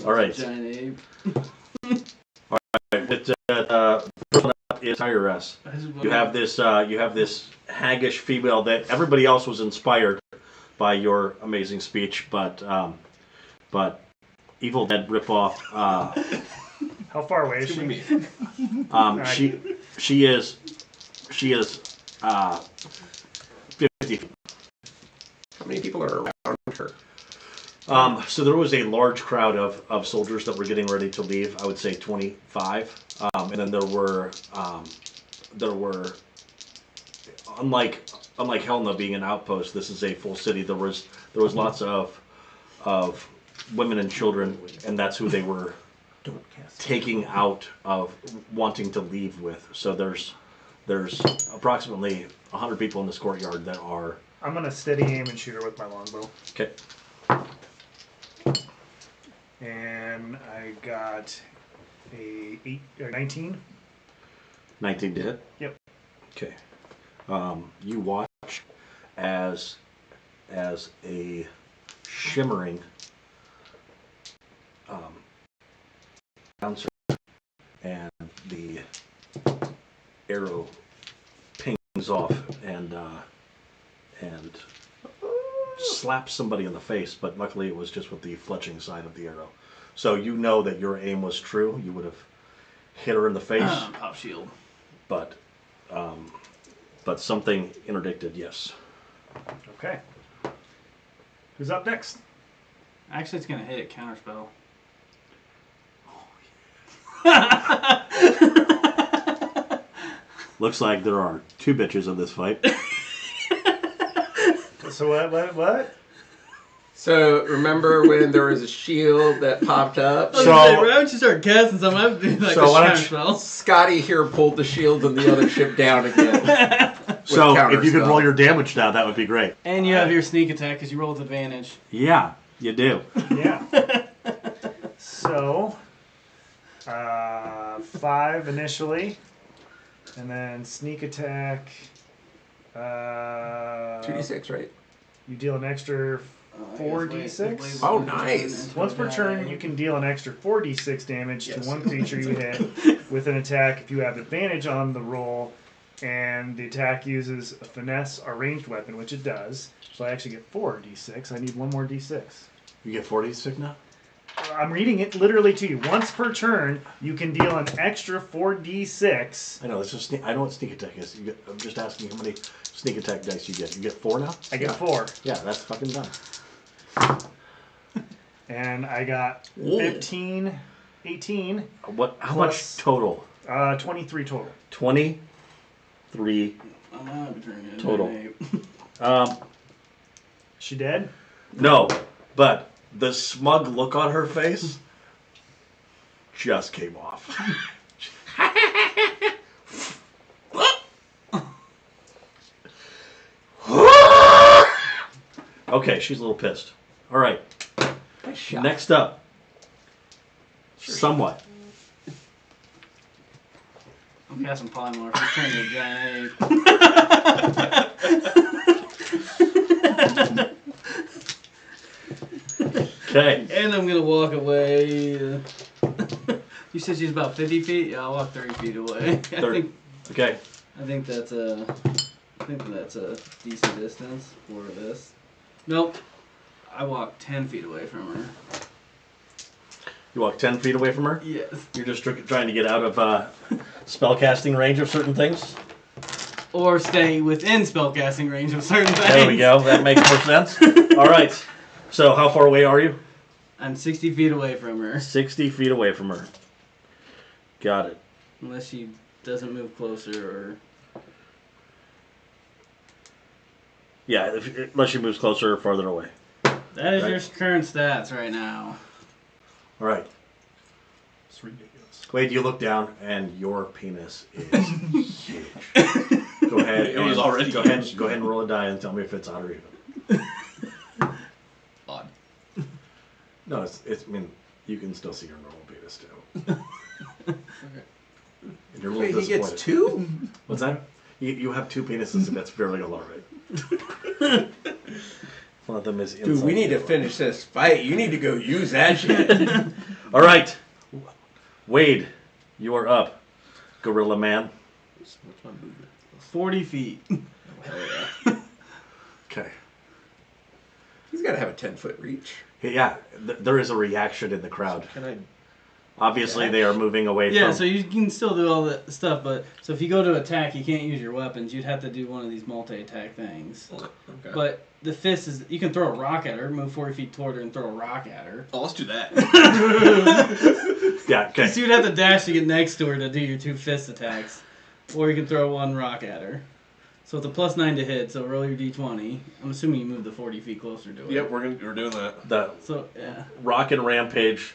All right. Giant ape. With is Tyryeras. You have this haggish female that everybody else was inspired by your amazing speech, but Evil Dead ripoff. How far away is Too she? many. She is 50 feet. How many people are around her? So there was a large crowd of soldiers that were getting ready to leave. I would say 25, and then there were unlike Helena being an outpost, this is a full city. There was lots of women and children, and that's who they were taking out of wanting to leave with. So there's approximately 100 people in this courtyard that are. I'm gonna steady aim and shoot her with my longbow. Okay. And I got a 19. 19 to hit? Yep. Okay. You watch as a shimmering bouncer and the arrow pings off and slaps somebody in the face, but luckily it was just with the fletching side of the arrow. So you know that your aim was true. You would have hit her in the face. Pop shield. But something interdicted, yes. Okay. Who's up next? Actually, it's gonna hit it counterspell. Looks like there are two bitches in this fight. So what? So remember when there was a shield that popped up? So- why don't you start casting something? I'm doing like So a why don't you- counterspell. Scotty here pulled the shield on the other ship down again. So counter if you could spell. roll your damage now, that would be great. And you have your sneak attack because you roll with advantage. Yeah, you do. Yeah. So, 5 initially, and then sneak attack. 2d6, right? You deal an extra 4d6. Oh, nice. Once per turn, you can deal an extra 4d6 damage Yes. to one creature you hit with an attack if you have advantage on the roll, and the attack uses a finesse or ranged weapon, which it does. So I actually get 4d6. I need one more d6. You get 46 now? I'm reading it literally to you. Once per turn, you can deal an extra 4d6. I know, it's just I know what sneak attack is. I'm just asking how many sneak attack dice you get. You get 4 now? I get 4. Yeah, that's fucking done. And I got 15, 18, How Plus- much total? 23 total. 23. I'm out of turn Total. Giant She dead? No, but the smug look on her face just came off. Okay, she's a little pissed. All right, Nice shot. next up. Somewhat. I'm casting polymorph. It's turning to a giant ape. Okay. And I'm gonna walk away. You said she's about 50 feet? Yeah, I'll walk 30 feet away. Okay. I think that's a decent distance for this. Nope. I walk 10 feet away from her. You walk 10 feet away from her? Yes. You're just trying to get out of spellcasting range of certain things? Or stay within spellcasting range of certain things. There we go. That makes more sense. All right. So how far away are you? I'm 60 feet away from her. 60 feet away from her. Got it. Unless she doesn't move closer or... Yeah, unless she moves closer or farther away. That is Right. your current stats right now. All right. It's ridiculous. Wade, you look down and your penis is huge. Go ahead. It was already Go ahead huge. and roll a die and tell me if it's odd or even. Odd. No, it's. I mean, you can still see your normal penis too. Okay. And you're a Wait, little he gets disappointed. 2? What's that? You have 2 penises, and that's fairly alarming. One of them is inside. Dude, we need the to other. finish this fight. You need to go use that shit. All right, Wade, you are up. Gorilla Man. What's my movement? 40 feet. Okay. He's got to have a 10-foot reach. Yeah, there is a reaction in the crowd. Can I? Obviously, they are moving away Yeah, from. so you can still do all that stuff, but so if you go to attack, you can't use your weapons. You'd have to do one of these multi-attack things. Okay. But the fist is, you can throw a rock at her, move 40 feet toward her and throw a rock at her. Oh, let's do that. Yeah. Okay. So you'd have to dash to get next to her to do your 2 fist attacks. Or you can throw 1 rock at her. So it's a +9 to hit, so roll your d20. I'm assuming you move the 40 feet closer to her. Yep, we're doing that. The So, yeah. rock and rampage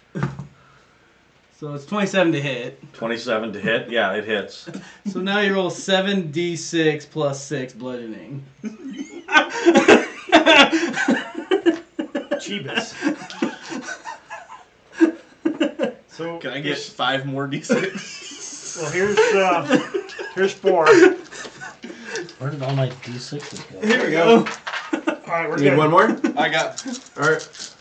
So it's 27 to hit. 27 to hit. Yeah, it hits. So now you roll 7d6 plus 6 bludgeoning. Jeebus. So Can I get 5 more d6? Well, here's 4. Where did all my d6s go? Here we go. All right, we're Need good. one more? I got. All right.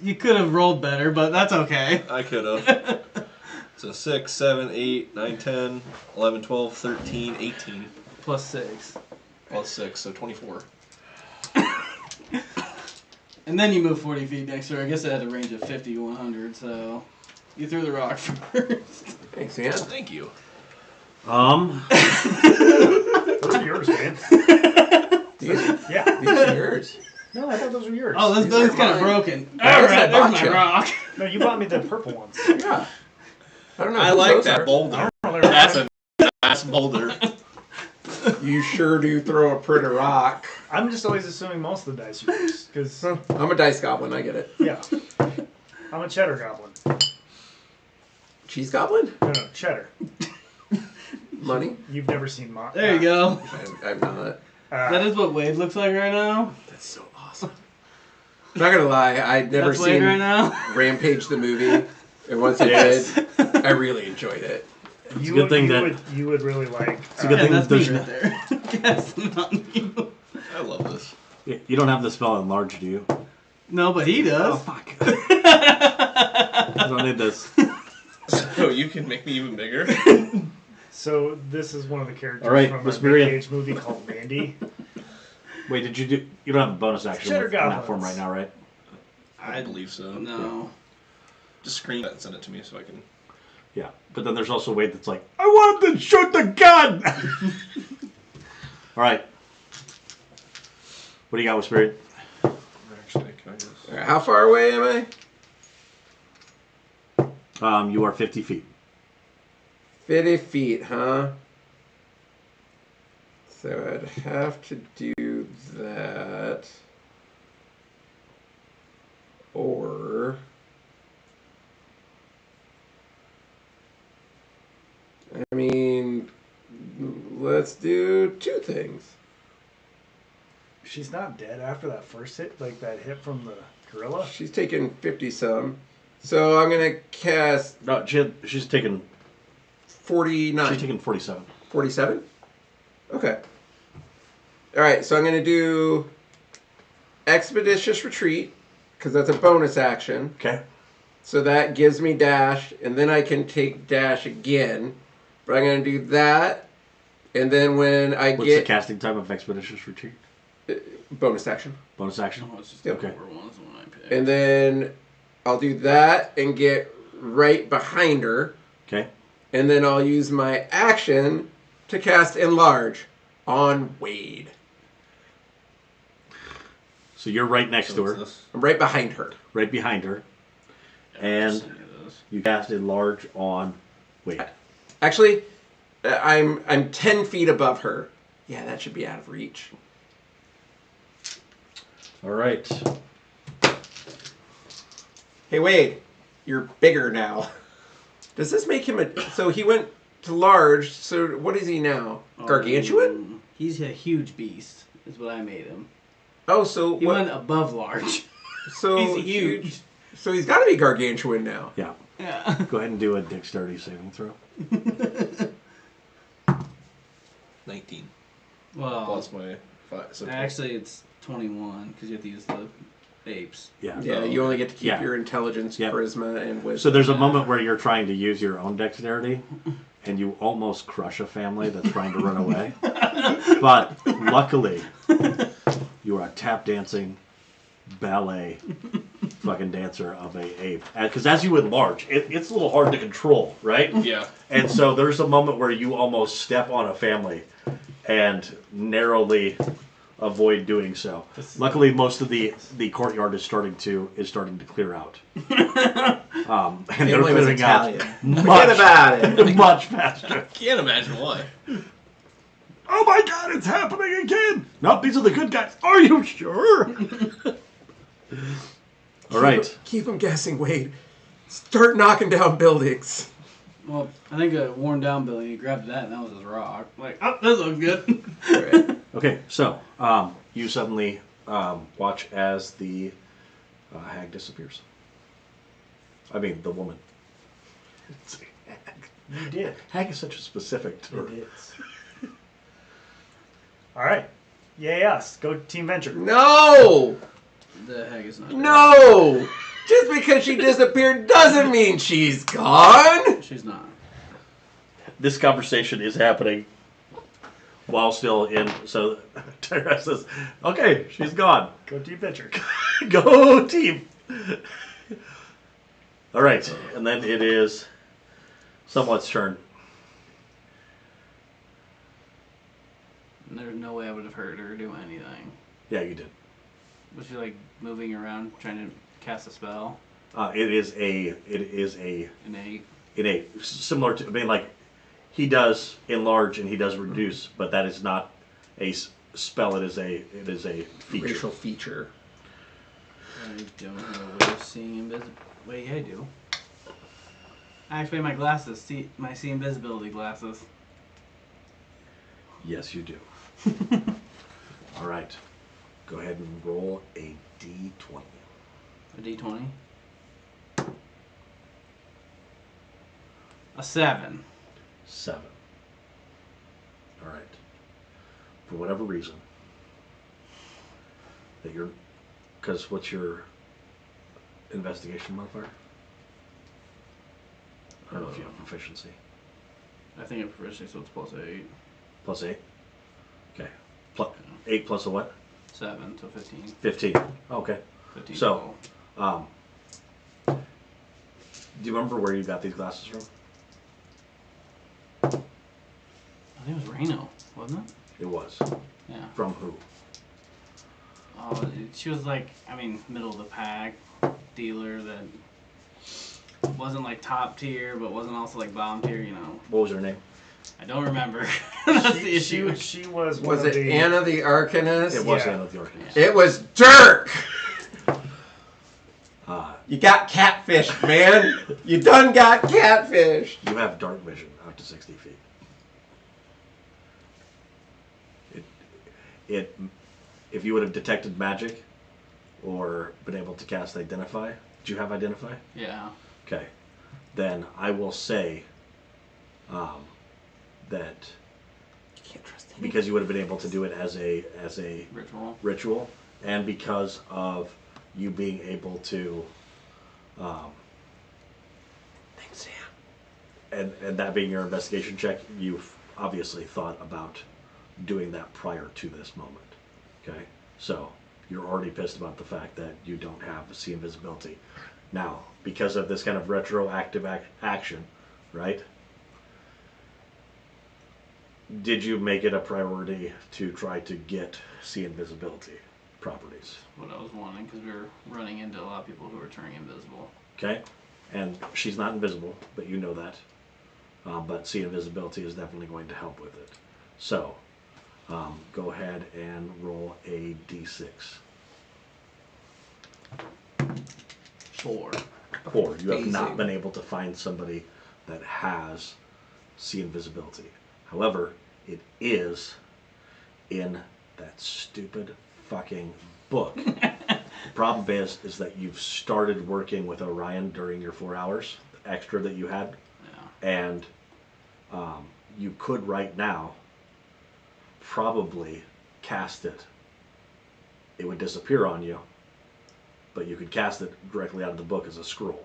You could have rolled better, but that's okay. I could have. So 6, 7, 8, 9, 10, 11, 12, 13, 18. Plus 6. Plus 6, so 24. And then you move 40 feet next to her. I guess it had a range of 50 to 100, so you threw the rock first. Thanks, man. Thank you. Those are yours, man. These, Yeah. these are yours. No, I thought those were yours. Oh, this These building's are kind of mine. broken. That's Alright, a there's my gotcha. rock. No, you bought me the purple ones. Yeah. I don't know. I who like those that are. boulder. Oh, That's a nice boulder. You sure do throw a pretty rock. I'm just always assuming most of the dice are yours. Because, I'm a dice goblin. I get it. yeah. I'm a cheddar goblin. Cheese goblin? No, cheddar. Money? You've never seen mine. There you go. I'm not. That is what Wade looks like right now. That's so awesome. I'm not gonna lie. I'd never That's Wade seen right now. Rampage the movie, and once I Yes. did, I really enjoyed it. You, a good thing you that- would, you would really like. It's a good Yeah, thing that's that me there's right there. Yes, not you. I love this. you don't have the spell enlarge, do you? No, but he does. fuck. I don't need this. So you can make me even bigger? So this is one of the characters All right, from a Miss Maria. Rampage movie called Mandy. Wait, did you do? You don't have a bonus action Cheddar in that goblins. form right now, right? I believe so. No. Just screen that and send it to me so I can. Yeah, but then there's also Wade that's like, I want to shoot the gun. All right. What do you got with Spirit? Actually, can I just. All right, how far away am I? You are 50 feet. 50 feet, huh? So I'd have to do that. Or... I mean, let's do 2 things. She's not dead after that first hit, like that hit from the gorilla. She's taking 50 some. So I'm going to cast No, she's taking 49. she's taking 47. 47? Okay. Alright, so I'm going to do Expeditious Retreat, because that's a bonus action. Okay. So that gives me dash, and then I can take dash again. But I'm going to do that, and then when I What's the get... casting time of Expeditious Retreat? bonus action. Bonus action? Oh, it's just Yep. the lower one is the one I picked. And then I'll do that and get right behind her. Okay. And then I'll use my action to cast Enlarge on Wade. So you're right next to her, I'm right behind her. right behind her, and you cast Enlarge on Wade. Actually, I'm 10 feet above her. Yeah, that should be out of reach. All right. Hey, Wade, you're bigger now. Does this make him a... So he went to large, so what is he now? Gargantuan? He's a huge beast, is what I made him. Oh, so... He what? went above large. So He's huge. So he's got to be gargantuan now. Yeah. Yeah. Go ahead and do a dexterity saving throw. 19. Well, Plus my 5. So actually, it's 21 because you have to use the apes. Yeah. Yeah, you only get to keep Yeah. your intelligence, Yeah. charisma, and wisdom. So there's a moment where you're trying to use your own dexterity, and you almost crush a family that's trying to run away. But luckily, you are a tap dancing ballet fucking dancer of a ape. Because as you enlarge, it's a little hard to control, right? Yeah. And so there's a moment where you almost step on a family and narrowly avoid doing so. Luckily, most of the courtyard is starting to clear out. And they're Family was clearing out Italian. much, Forget about it. much faster. Can't imagine why. Oh my God, it's happening again! Nope, these are the good guys. Are you sure? All right. Keep him guessing, Wade. Start knocking down buildings. Well, I think a worn down building, he grabbed that and that was his rock. Like, oh, this looks good. Right. Okay, so you suddenly watch as the hag disappears. I mean, the woman. It's a hag. You did. Hag is such a specific term. It is. All right. Yay us. Go Team Venture. No! The heck is not No! Just because she disappeared doesn't mean she's gone! dead. She's not. This conversation is happening while still in. So Tyryeras says, "Okay, she's gone. Go Team Venture. Go team." All right, and then it is someone's turn. There's no way I would have heard her do anything. Yeah, you did. Was she like moving around trying to cast a spell? It is a Innate. similar to. I mean, like he does enlarge and he does reduce, but that is not a spell. It is a feature. Racial feature. I don't know what I'm seeing invisible. Wait, yeah, I do. I activate my glasses. See invisibility glasses. Yes, you do. All right, go ahead and roll a d20. A D20. A 7. 7. All right. For whatever reason, that you're, because what's your investigation modifier? I don't know if you have proficiency. I think I'm proficient, so it's plus 8. Plus 8. Okay. 8 plus a what? 7, so 15. 15. Okay. 15 So, total. do you remember where you got these glasses from? I think it was Reno, wasn't it? It was. Yeah. From who? Oh, she was like, middle of the pack dealer that wasn't like top tier, but wasn't also like bottom tier, you know. What was her name? I don't remember. That's the issue. She was one Was of it the... Anna the Arcanist? It was Yeah. Anna the Arcanist. It was Dirk! You got catfished, man. You done got catfished. You have dark vision up to 60 feet. If you would have detected magic or been able to cast Identify, did you have Identify? Yeah. Okay, then I will say that You can't trust him. because you would have been able to do it as a Ritual. and because of you being able to, Thanks, Sam. and that being your investigation check, you've obviously thought about doing that prior to this moment. Okay, so you're already pissed about the fact that you don't have see invisibility. Now, because of this kind of retroactive action, right? Did you make it a priority to try to get see invisibility properties? What I was wanting, because we were running into a lot of people who were turning invisible. Okay, and she's not invisible, but you know that. But see invisibility is definitely going to help with it. So, go ahead and roll a d6. 4. 4. You have not Amazing. been able to find somebody that has see invisibility. However, it is in that stupid fucking book. The problem is that you've started working with Orion during your 4 hours extra that you had, Yeah. and you could right now probably cast it. It would disappear on you, but you could cast it directly out of the book as a scroll.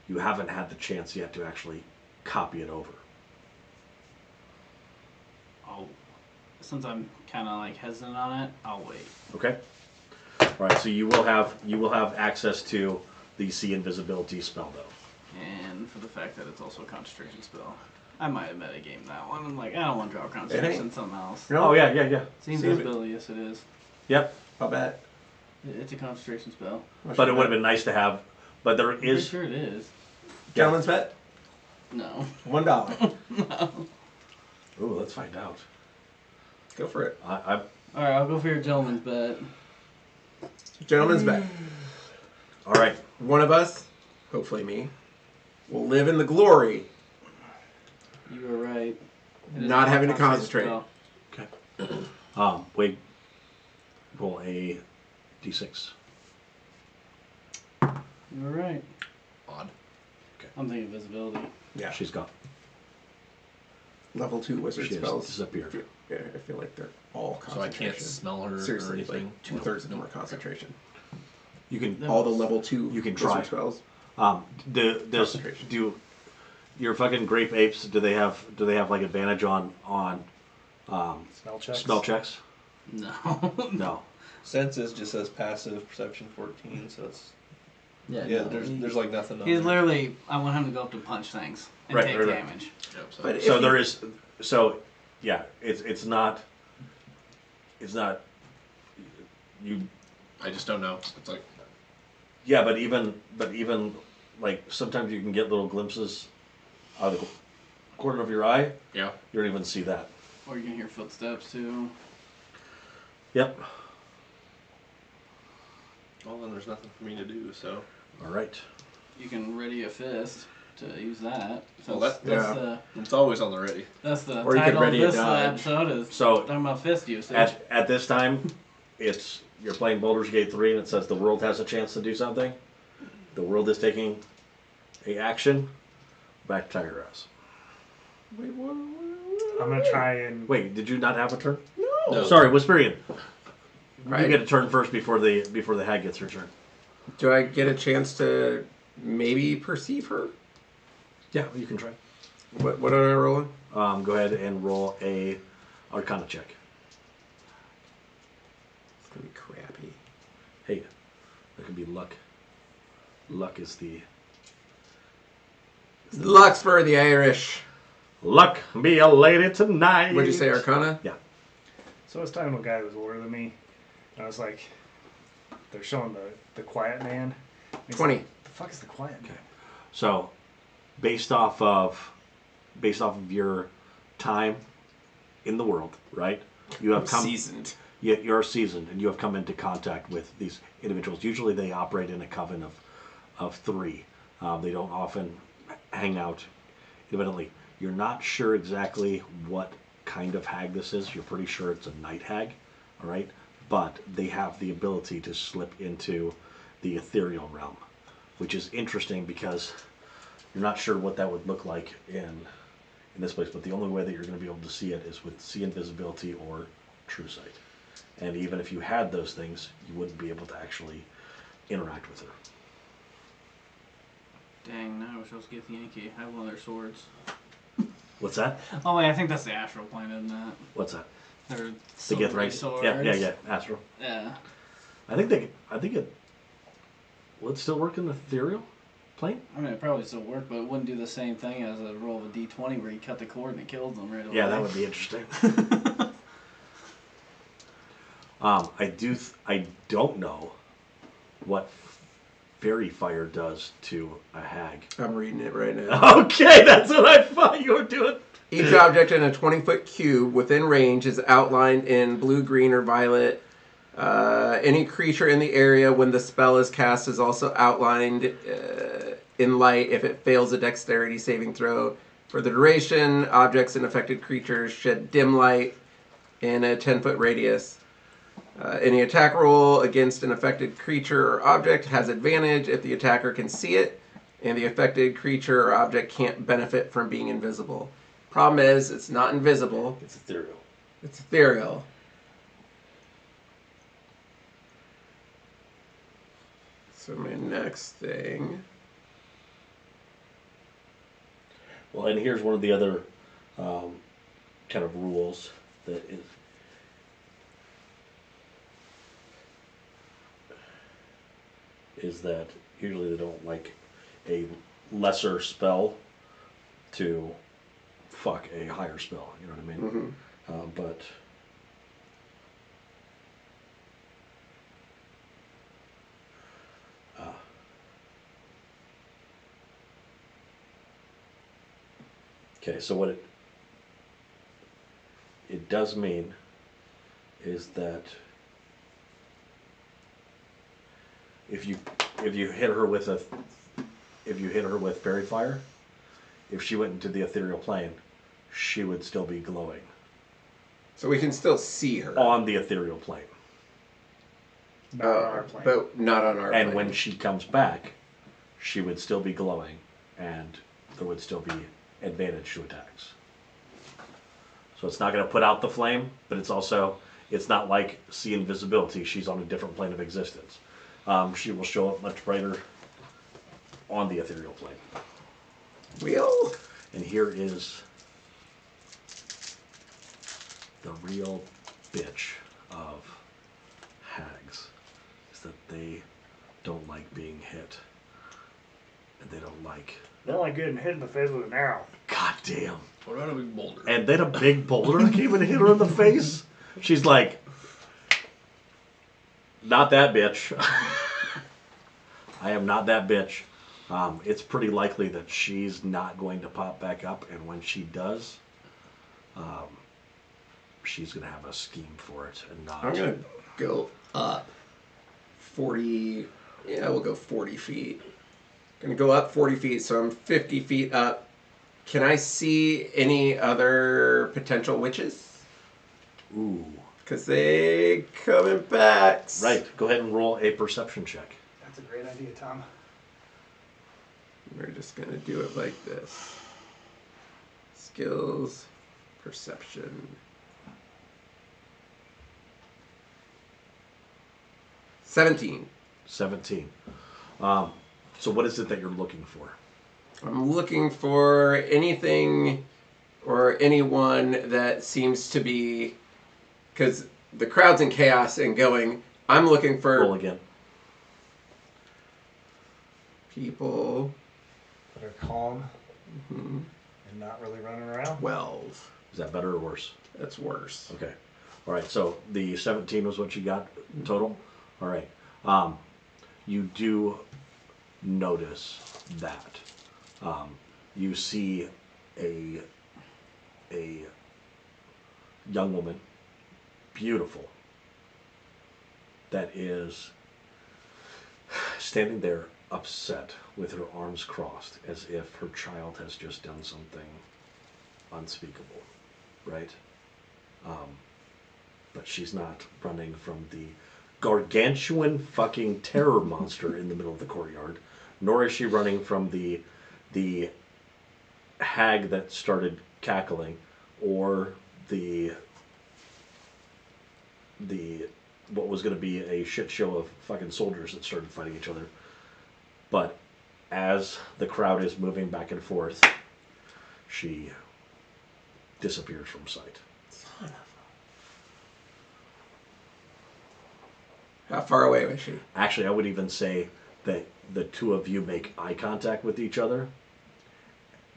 You haven't had the chance yet to actually copy it over. Since I'm kind of like hesitant on it, I'll wait. Okay. All right. So you will have access to the see invisibility spell though. And for the fact that it's also a concentration spell. I might have metagamed that one. I'm like, I don't want to draw concentration, something else. Oh yeah. See invisibility, yes it is. Yep. I'll bet. It's a concentration spell. But it would have been nice to have. But there I'm pretty is. sure it is. Gentleman's bet? No. $1. Ooh, let's find out. Go for it. I Alright, I'll go for your gentleman's bet. Gentleman's bet. all right. One of us, hopefully me, will live in the glory, You were right. It is not having to concentrate concentrate. spell. Okay. Wade, roll a d6. You were right. Odd. I'm thinking visibility. Yeah. She's gone. Level 2 wizard She has spells. disappeared. Yeah, I feel like they're all So I concentration. can't smell her or Seriously, anything. like 2/3 of them are concentration. You can. All the level 2 You can wizard try. spells. Do your fucking grape apes? Do they have like advantage on Smell checks. spell checks? No. No. Senses just says passive perception 14, so it's Yeah, yeah. no, There's like nothing. On He's there. literally. I want him to go up to punch things and Right, take right, right. damage. Yep, so. But So if there you- is. It's not. You. I just don't know. It's like Yeah, but even like sometimes you can get little glimpses out of the corner of your eye. yeah. You don't even see that. Or you can hear footsteps too. Yep. Well, then there's nothing for me to do. So All right. You can ready a fist to use that. So Well, yeah. it's always on the ready. That's the Or you could title of ready a this dodge. episode is So talking about fist usage. at this time, you're playing Baldur's Gate 3 and it says the world has a chance to do something. The world is taking a action. Back to Tyryeras. Wait, what? I'm gonna try and. Wait, did you not have a turn? No. Sorry, Whisperian. Right. You get a turn first before the hag gets her turn. Do I get a chance to maybe perceive her? Yeah, you can try. What are I rolling? Go ahead and roll a Arcana check. It's gonna be crappy. Hey, that could be luck. Luck is the Lux for the Irish. luck be a lady tonight. What'd you say, Arcana? Yeah. So I was talking to a guy who was older than me, and I was like, they're showing the quiet man. And he's 20. like, the fuck is the quiet man? So, based off of your time in the world, right? You have come Seasoned. you're seasoned, and you have come into contact with these individuals. Usually, they operate in a coven of three. They don't often hang out independently. You're not sure exactly what kind of hag this is. You're pretty sure it's a night hag, all right? But they have the ability to slip into the ethereal realm, which is interesting because you're not sure what that would look like in this place. But the only way that you're going to be able to see it is with see invisibility or true sight. And even if you had those things, you wouldn't be able to actually interact with her. Dang, now I wish I was get the Yankee. I have one of their swords. What's that? Oh wait, I think that's the astral plane, isn't that? What's that? They're The silvery Gith, right? swords. Yeah. Astral. Yeah. I think it. Will it still work in the ethereal plane? I mean, it probably still work, but it wouldn't do the same thing as a roll of a d20 where you cut the cord and it kills them right away. Yeah, that would be interesting. I don't know what fairy fire does to a hag. I'm reading it right now. Okay, that's what I thought you were doing. Each object in a 20-foot cube within range is outlined in blue, green, or violet. Any creature in the area when the spell is cast is also outlined in light if it fails a dexterity saving throw. For the duration, objects and affected creatures shed dim light in a 10-foot radius. Any attack roll against an affected creature or object has advantage if the attacker can see it, and the affected creature or object can't benefit from being invisible. Problem is, it's not invisible. It's ethereal. It's ethereal. So my next thing... Well, and here's one of the other kind of rules that is that usually they don't like a lesser spell to fuck a higher spell. You know what I mean? Mm-hmm. But okay, so what it does mean is that if you hit her with if you hit her with fairy fire, if she went into the ethereal plane, she would still be glowing So we can still see her. on the ethereal plane. Not on our plane. But not on our And plane. when she comes back, she would still be glowing, and there would still be advantage to attacks. So it's not going to put out the flame, but it's not like see invisibility. She's on a different plane of existence. She will show up much brighter on the ethereal plane. Wheel? And here is the real bitch of hags, is that they don't like being hit. And they don't like... They don't like getting hit in the face with an arrow. God damn. What about a big boulder? And then a big boulder came and hit her in the face. She's like, not that bitch. I am not that bitch. It's pretty likely that she's not going to pop back up, and when she does, she's going to have a scheme for it and not... I'm going to go up 40... Yeah, we'll go 40 feet. Going to go up 40 feet, so I'm 50 feet up. Can I see any other potential witches? Ooh. Because they come in packs. Right. Go ahead and roll a perception check. That's a great idea, Tom. We're just going to do it like this. Skills, perception. 17. 17. So what is it that you're looking for? I'm looking for anything or anyone that seems to be... Because the crowd's in chaos and going, I'm looking for... Roll again. People... That are calm and not really running around. 12. Is that better or worse? That's worse. Okay. All right. So the 17 was what you got total? All right. You do notice that. You see a young woman, beautiful, that is standing there upset with her arms crossed as if her child has just done something unspeakable, right? But she's not running from the gargantuan fucking terror monster in the middle of the courtyard, nor is she running from the hag that started cackling, or the what was going to be a shit show of fucking soldiers that started fighting each other. But as the crowd is moving back and forth, she disappears from sight. How far away was she? Actually, I would even say that the two of you make eye contact with each other,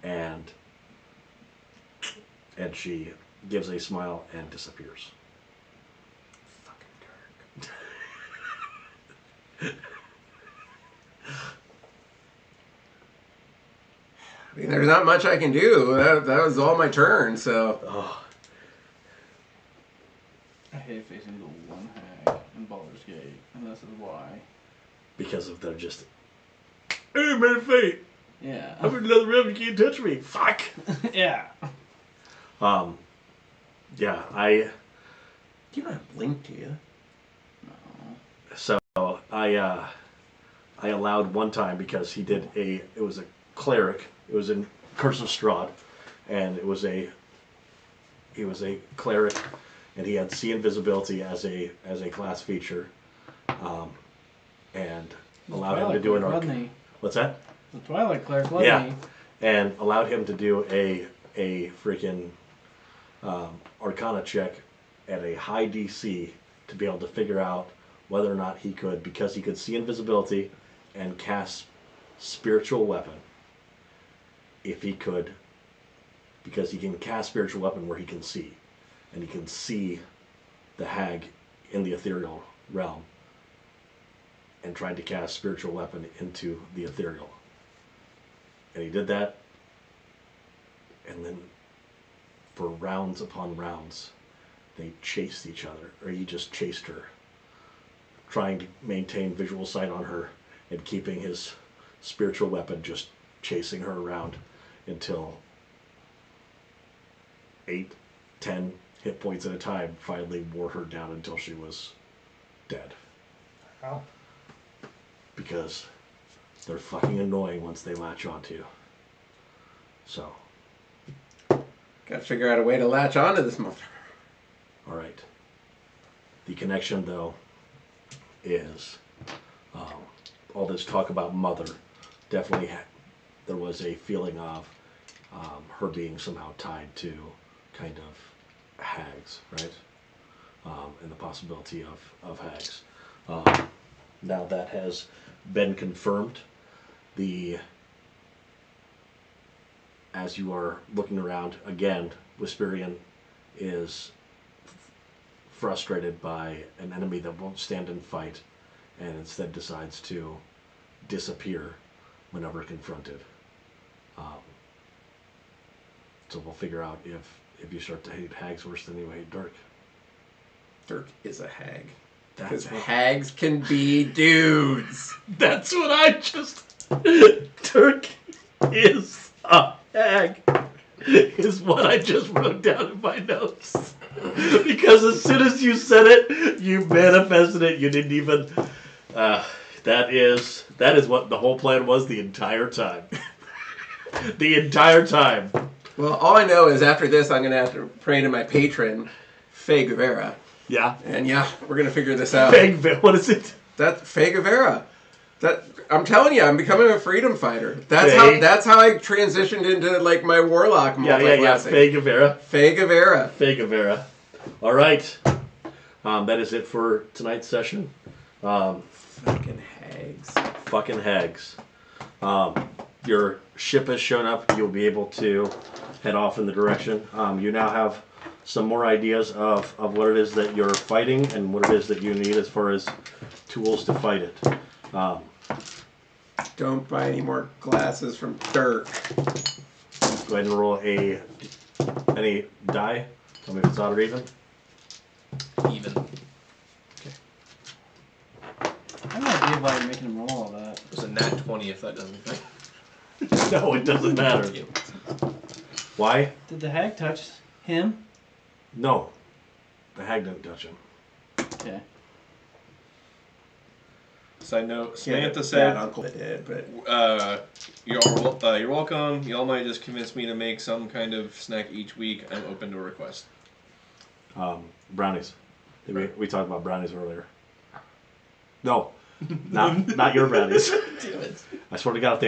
and she gives a smile and disappears. Fucking dark. I mean, there's not much I can do. That was all my turn, so... Oh, I hate facing the one hag in Baldur's Gate, and this is why. because of their just, hey man, fate. Yeah. I'm in another realm. You can't touch me. Fuck. Yeah. Yeah, I. You don't have Blink, do you? So I allowed one time because he did it was a cleric. It was in Curse of Strahd, and he was a cleric, and he had see invisibility as a class feature, and allowed him to do an wasn't he? What's that? The Twilight Cleric, wasn't Yeah, he? and allowed him to do a freaking Arcana check at a high DC to be able to figure out whether or not he could, because he could see invisibility and cast spiritual weapon. If he could, because he can cast spiritual weapon where he can see, and he can see the hag in the ethereal realm, and tried to cast spiritual weapon into the ethereal. And he did that, and then for rounds upon rounds, they chased each other, or he just chased her, trying to maintain visual sight on her and keeping his spiritual weapon just chasing her around until 8, 10 hit points at a time finally wore her down until she was dead. Wow. Because they're fucking annoying once they latch onto you. So, Gotta figure out a way to latch onto this mother. alright. The connection, though, is all this talk about mother. Definitely there was a feeling of her being somehow tied to kind of hags, right? And the possibility of hags. Now that has been confirmed. As you are looking around again, Wisperian is frustrated by an enemy that won't stand and fight, and instead decides to disappear whenever confronted. So we'll figure out if you start to hate hags worse than you hate Dirk. Dirk is a hag. That's Because hags can be dudes. That's what I just... Dirk is a hag. Is what I just wrote down in my notes. Because as soon as you said it, you manifested it. You didn't even... that is what the whole plan was the entire time. The entire time. Well, all I know is after this, I'm going to have to pray to my patron, Faye Guevara. Yeah. And yeah, we're going to figure this out. What is it? That Faye Guevara. That I'm telling you, I'm becoming a freedom fighter. Faye. That's how I transitioned into like my warlock multi-classing. Faye Guevara. Faye Guevara. Faye Guevara. All right. That is it for tonight's session. Fucking hags. Fucking hags. Your ship has shown up. You'll be able to head off in the direction. You now have some more ideas of what it is that you're fighting and what it is that you need as far as tools to fight it. Don't buy any more glasses from Dirk. Go ahead and roll any die. Tell me if it's odd or even. Even. I have no idea why you're making him roll all that. It was a nat 20 if that does anything. No, it doesn't matter. Why? Did the hag touch him? No. The hag didn't touch him. Okay. Side note, Samantha That said, uncle did, but you're welcome. Y'all might just convince me to make some kind of snack each week. I'm open to a request. Brownies. We talked about brownies earlier. No. Not your brownies. damn it. I swear to God, if they